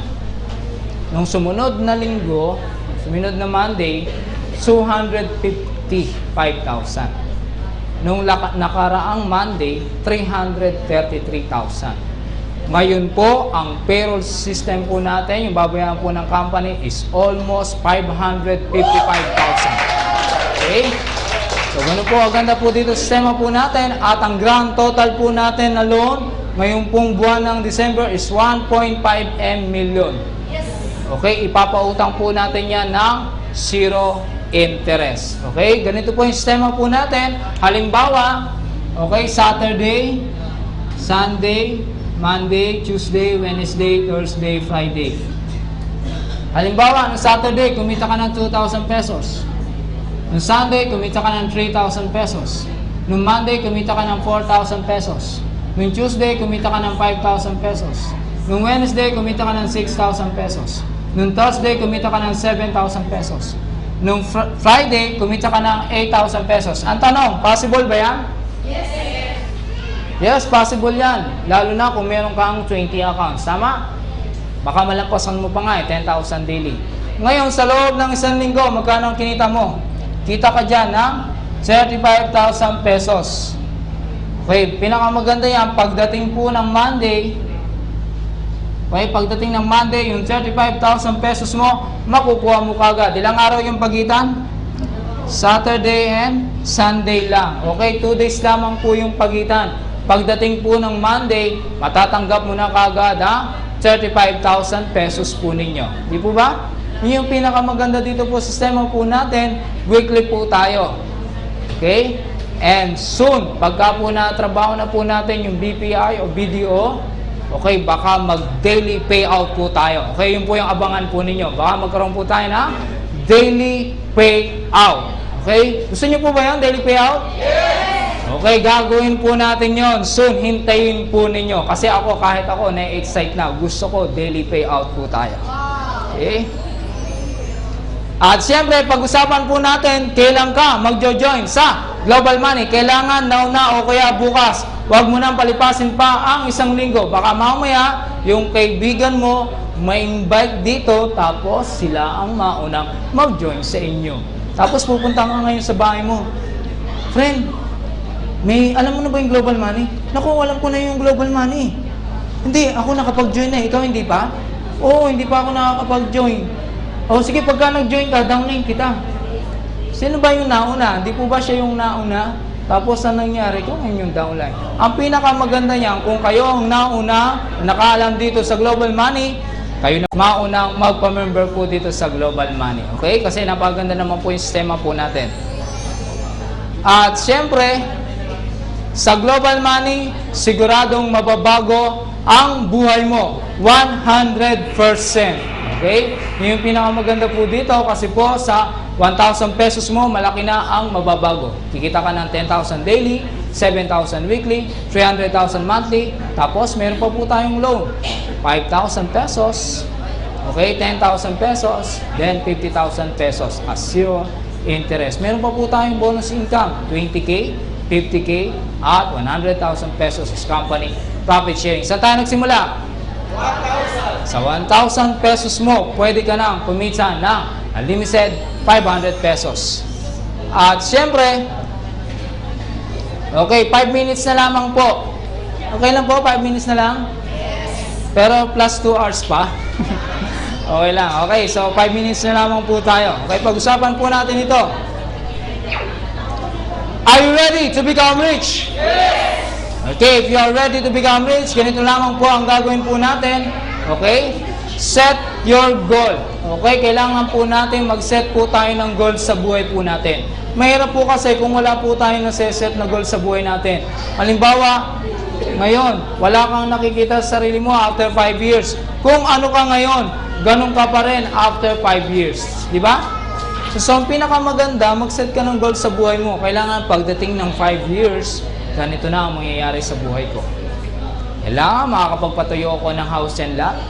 Nung sumunod na linggo, sumunod na Monday, 255,000. Nung nakaraang Monday, 333,000. Ngayon po, ang payroll system po natin, yung babayaran po ng company is almost 555,000. Okay? So, ganun po, ganda po dito sistema po natin at ang grand total po natin na loan ngayong pong buwan ng December is 1.5 million. Yes. Okay, ipapautang po natin yan ng 0 interest. Okay, ganito po yung sistema po natin. Halimbawa, okay, Saturday, Sunday, Monday, Tuesday, Wednesday, Thursday, Friday. Halimbawa, ng Saturday, kumita ka ng 2,000 pesos. Noong Sunday, kumita ka ng 3,000 pesos. Noong Monday, kumita ka ng 4,000 pesos. Noong Tuesday, kumita ka ng 5,000 pesos. Noong Wednesday, kumita ka ng 6,000 pesos. Noong Thursday, kumita ka ng 7,000 pesos. Noong Friday, kumita ka ng 8,000 pesos. Ang tanong, possible ba yan? Yes. Yes, possible yan. Lalo na kung meron kang 20 accounts. Tama? Baka malampasan mo pa nga 10,000 daily. Ngayon, sa loob ng isang linggo, magkano ang kinita mo? Kita ka dyan ng 35,000 pesos. Okay, pinakamaganda yan, pagdating po ng Monday, okay, pagdating ng Monday, yung 35,000 pesos mo, makukuha mo kagad. Ilang araw yung pagitan? Saturday and Sunday lang. Okay, 2 days lamang po yung pagitan. Pagdating po ng Monday, matatanggap mo na kagad 35,000 pesos po ninyo. Di po ba? Yun yung pinakamaganda dito po sa sistema po natin, weekly po tayo. Okay? And soon, pagka po natrabaho na po natin yung BPI o BDO, okay, baka mag-daily payout po tayo. Okay, yun po yung abangan po ninyo. Baka magkaroon po tayo na daily payout. Okay? Gusto niyo po ba yan, daily payout? Yes! Okay, gagawin po natin yon. Soon, hintayin po ninyo. Kasi ako, kahit ako, na-excite na. Gusto ko, daily payout po tayo. Okay? At siyempre, pag-usapan po natin, kailan ka magjo-join sa Global Money. Kailangan nauna o kaya bukas. Huwag mo nang palipasin pa ang isang linggo. Baka mamaya, yung kaibigan mo, may invite dito, tapos sila ang maunang mag-join sa inyo. Tapos pupunta ka ngayon sa bahay mo. Friend, alam mo na ba yung Global Money? Naku, alam ko na yung Global Money. Hindi, ako nakapag-join na. Ikaw hindi pa? Oo, hindi pa ako nakakapag-join. O sige, pagka nag-join ka, downline kita. Sino ba yung nauna? Hindi po ba siya yung nauna? Tapos na nangyari, kung yung downline. Ang pinakamaganda niyan, kung kayo ang nauna, nakaalam dito sa Global Money, kayo na maunang magpa-member po dito sa Global Money. Okay? Kasi napaganda naman po yung sistema po natin. At siyempre, sa Global Money, siguradong mababago ang buhay mo. 100%. Okay? Yung pinakamaganda po dito kasi po sa 1,000 pesos mo, malaki na ang mababago. Kikita ka ng 10,000 daily, 7,000 weekly, 300,000 monthly, tapos meron pa po tayong loan. 5,000 pesos, okay, 10,000 pesos, then 50,000 pesos as 0 interest. Meron pa po tayong bonus income, 20K, 50K, at 100,000 pesos as company profit sharing. Saan tayo nagsimula? 1,000. Sa 1,000 pesos mo, pwede ka nang kumita ng unlimited 500 pesos. At siyempre, Okay, 5 minutes na lamang po. Okay lang po, 5 minutes na lang? Pero plus 2 hours pa. Okay lang. Okay, so 5 minutes na lamang po tayo. Okay, pag-usapan po natin ito. Are you ready to become rich? Yes! Okay, if you are ready to become rich, ganito lamang po ang gagawin po natin. Okay? Set your goal. Okay, kailangan po natin mag-set po tayo ng goal sa buhay po natin. Mahirap po kasi kung wala po tayo nasa-set na goal sa buhay natin. Halimbawa, ngayon, wala kang nakikita sa sarili mo after 5 years. Kung ano ka ngayon, ganun ka pa rin after 5 years. Di ba? So, ang pinakamaganda, mag-set ka ng goal sa buhay mo. Kailangan pagdating ng 5 years, ganito na ang mangyayari sa buhay ko. Kailangan makakapagpatuyo ako ng house and lot.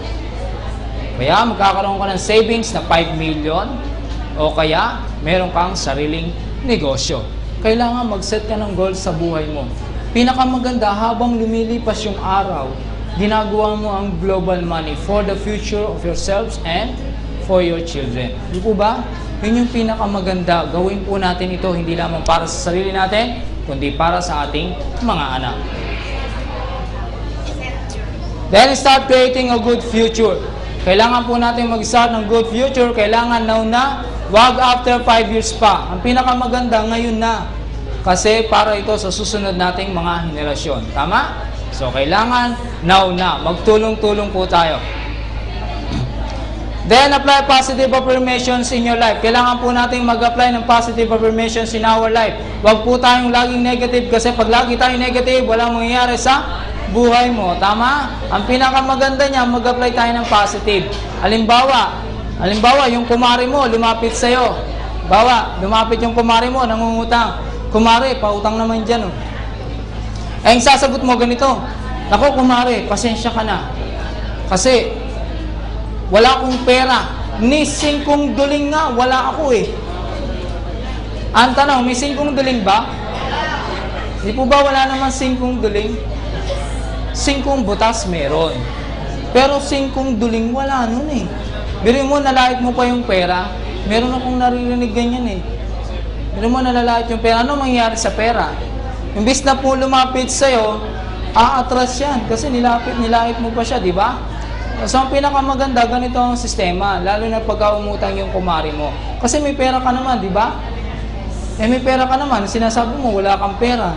Kaya magkakaroon ka ng savings na 5 million. O kaya, meron kang sariling negosyo. Kailangan mag-set ka ng goal sa buhay mo. Pinakamaganda, habang lumilipas yung araw, ginagawa mo ang global money for the future of yourselves and for your children. Di po ba? Yun yung pinakamaganda. Gawin po natin ito hindi lamang para sa sarili natin, kundi para sa ating mga anak. Then start creating a good future. Kailangan po natin mag-start ng good future. Kailangan now na, wag after 5 years pa. Ang pinakamaganda ngayon na. Kasi para ito sa susunod nating mga henerasyon. Tama? So, kailangan now na. Magtulong-tulong po tayo. Then, apply positive affirmations in your life. Kailangan po natin mag-apply ng positive affirmations in our life. Huwag po tayong laging negative kasi pag lagi tayong negative, walang mangyayari sa buhay mo. Tama? Ang pinakamaganda niya, mag-apply tayo ng positive. Halimbawa, yung kumari mo, lumapit sa'yo. Lumapit yung kumari mo, nangungutang. Kumari, pautang naman dyan. Oh. Eh, sasagot mo ganito. Naku, kumari, pasensya ka na. Kasi, wala akong pera. Ni 5 duling nga, wala ako eh. Ang tanong, may 5 duling ba? Di po ba wala naman 5 duling? 5 butas meron. Pero 5 duling wala nun eh. Biro mo, nalait mo pa yung pera. Meron akong naririnig ganyan eh. Biro mo, nalalait yung pera. Ano mangyayari sa pera? Imbis na po lumapit sa'yo, aatras yan. Kasi nilait mo pa siya, di ba? So, ang pinakamaganda, ganito ang sistema. Lalo na pagka umutang yung kumari mo. Kasi may pera ka naman, di ba? Eh, may pera ka naman. Sinasabi mo, wala kang pera.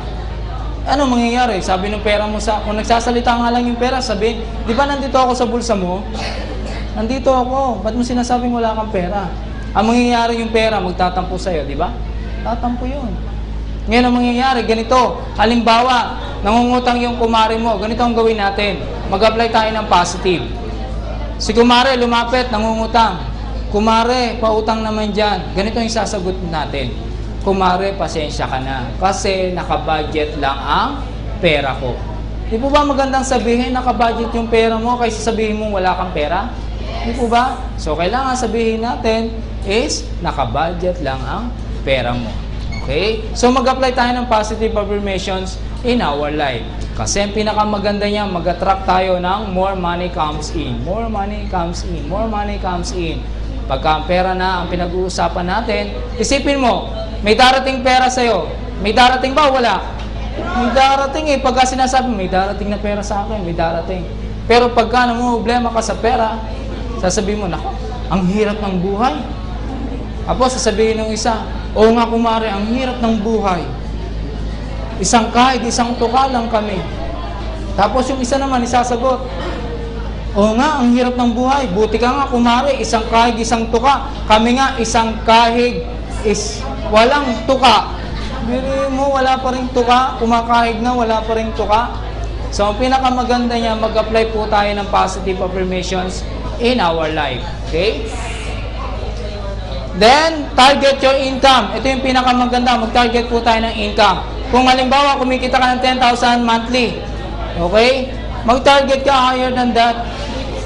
Ano mangyayari? Sabi ng pera mo kung nagsasalita nga lang yung pera, sabi, di ba nandito ako sa bulsa mo? Nandito ako. Ba't mo sinasabing wala kang pera? Ang mangyayari yung pera, magtatampo sa'yo, di ba? Tatampo yun. Ngayon ang mangyayari, ganito. Halimbawa, nangungutang yung kumari mo. Ganito ang gawin natin. Mag-apply tayo ng positive. Si kumare, lumapit, nangungutang. Kumare, pautang naman dyan. Ganito yung sasagot natin. Kumare, pasensya ka na. Kasi nakabudget lang ang pera ko. Di po ba magandang sabihin, nakabudget yung pera mo, kaysa sabihin mo wala kang pera? Di po ba? So, kailangan sabihin natin is, nakabudget lang ang pera mo. Okay? So, mag-apply tayo ng positive affirmations in our life. Kasi ang pinakamaganda niya, mag-attract tayo ng more money comes in. More money comes in. More money comes in. Pagka ang pera na ang pinag-uusapan natin, isipin mo, may darating pera sa'yo. May darating ba? Wala. May darating eh. Pagka sinasabi, may darating na pera sa akin, may darating. Pero pagka problema ka sa pera, sasabihin mo, nako, ang hirap ng buhay. Tapos sasabihin ng isa, oo nga kumare, ang hirap ng buhay. Isang kahit, isang tuka lang kami. Tapos yung isa naman, isasagot, oo nga, ang hirap ng buhay. Buti ka nga, kumare, isang kahig, isang tuka. Kami nga, isang kahig, walang tuka. Biri mo, wala pa rin tuka. Kumakahig na, wala pa rin tuka. So, ang pinakamaganda niya, mag-apply po tayo ng positive affirmations in our life. Okay? Then, target your income. Ito yung pinakamaganda. Mag-target po tayo ng income. Kung halimbawa, kumikita ka ng 10,000 monthly, okay? Mag-target ka higher than that.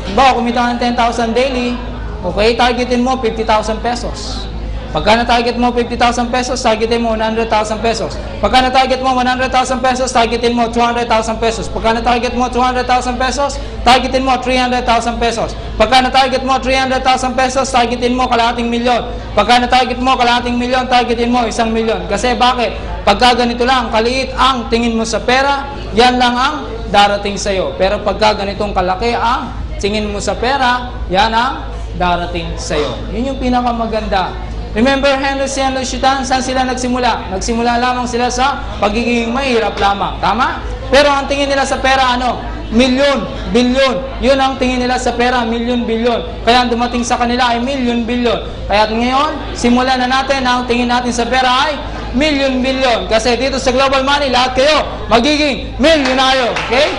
Halimbawa, kumita ka ng 10,000 daily, okay? Targetin mo 50,000 pesos. Pagka na-target mo 50,000 pesos, targetin mo 100,000 pesos. Pagka na-target mo 100,000 pesos, targetin mo 200,000 pesos. Pagka na-target mo 200,000 pesos, targetin mo 300,000 pesos. Pagka na-target mo 300,000 pesos, targetin mo kalahating milyon. Pagka na-target mo kalahating milyon, targetin mo 1,000,000. Kasi bakit? Pagka ganito lang, kaliit ang tingin mo sa pera, yan lang ang darating sa'yo. Pero pagka ganitong kalaki ang tingin mo sa pera, yan ang darating sa'yo. Yun yung pinakamaganda. Remember Henry C. and Louis Vuitton, saan sila nagsimula? Nagsimula lamang sila sa pagiging mahirap lamang. Tama? Pero ang tingin nila sa pera, ano? Milyon, bilyon. Yun ang tingin nila sa pera, milyon, bilyon. Kaya ang dumating sa kanila ay milyon, bilyon. Kaya ngayon, simulan na natin ang tingin natin sa pera ay milyon, bilyon. Kasi dito sa Global Money, lahat kayo magiging milyonaryo. Okay?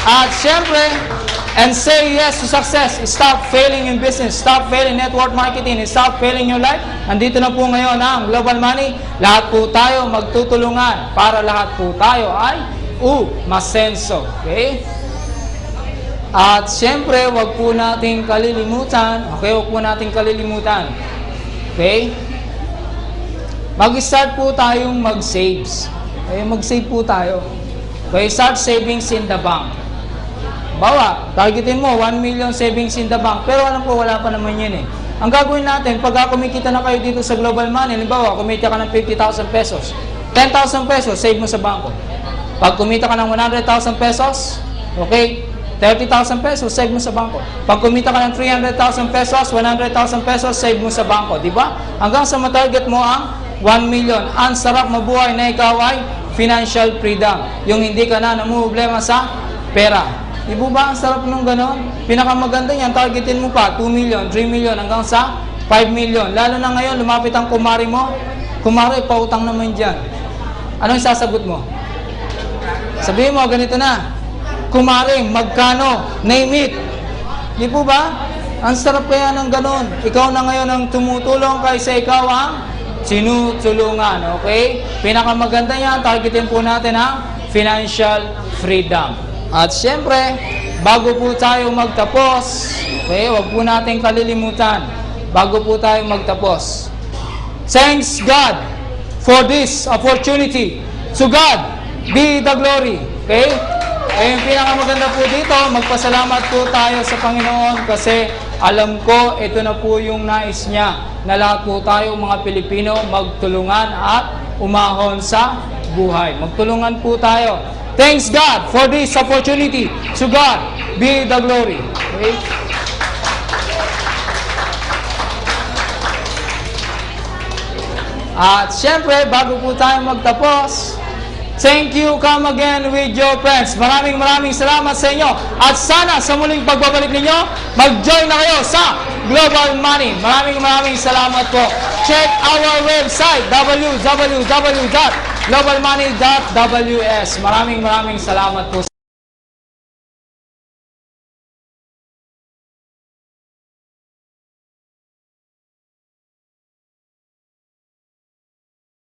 At syempre, and say yes to success. Stop failing in business. Stop failing network marketing. Stop failing your life. Andito na po ngayon ang Global Money. Lahat po tayo magtutulungan para lahat po tayo ay masenso. Okay? At syempre, wag po nating kalilimutan. Okay? Wag po nating kalilimutan. Okay? Mag-start po tayong mag-saves. Okay? Mag-save po tayo. Okay? Start savings in the bank. Bawa, targetin mo 1 million savings in the bank. Pero alam ko, wala pa naman yun eh. Ang gagawin natin, pag kumikita na kayo dito sa Global Money, halimbawa, kumita ka ng 50,000 pesos, 10,000 pesos, save mo sa bangko. Pag kumita ka ng 100,000 pesos, okay, 30,000 pesos, save mo sa bangko. Pag kumita ka ng 300,000 pesos, 100,000 pesos, save mo sa bangko. Diba? Hanggang sa matarget mo ang 1 million. Ang sarap mabuhay na ikaw ay financial freedom. Yung hindi ka na namumblema sa pera. Di ba ang sarap nung ganon? Pinakamaganda yan, targetin mo pa 2 million, 3 million, hanggang sa 5 million. Lalo na ngayon, lumapit ang kumari mo. Kumari, pautang naman dyan. Anong sasagot mo? Sabihin mo, ganito na. Kumari, magkano? Name it. Di po ba? Ang sarap kaya ng ganon. Ikaw na ngayon ang tumutulong kaysa ikaw ang sinutulungan. Okay? Pinakamaganda yan, targetin po natin ang financial freedom. At syempre, bago po tayo magtapos, okay, wag po natin kalilimutan, bago po tayo magtapos. Thanks God for this opportunity. To God be the glory. Okay? Eh, yung pinakamaganda po dito, magpasalamat po tayo sa Panginoon kasi alam ko, ito na po yung nais niya na lahat po tayo mga Pilipino magtulungan at umahon sa buhay. Magtulungan po tayo. Thanks God for this opportunity. To God be the glory. Okay? At syempre, bago po tayo magtapos, thank you, come again with your friends. Maraming salamat sa inyo. At sana sa muling pagbabalik ninyo, mag-join na kayo sa Global Money. Maraming salamat po. Check our website, www.globalmoney.ws. Maraming salamat po.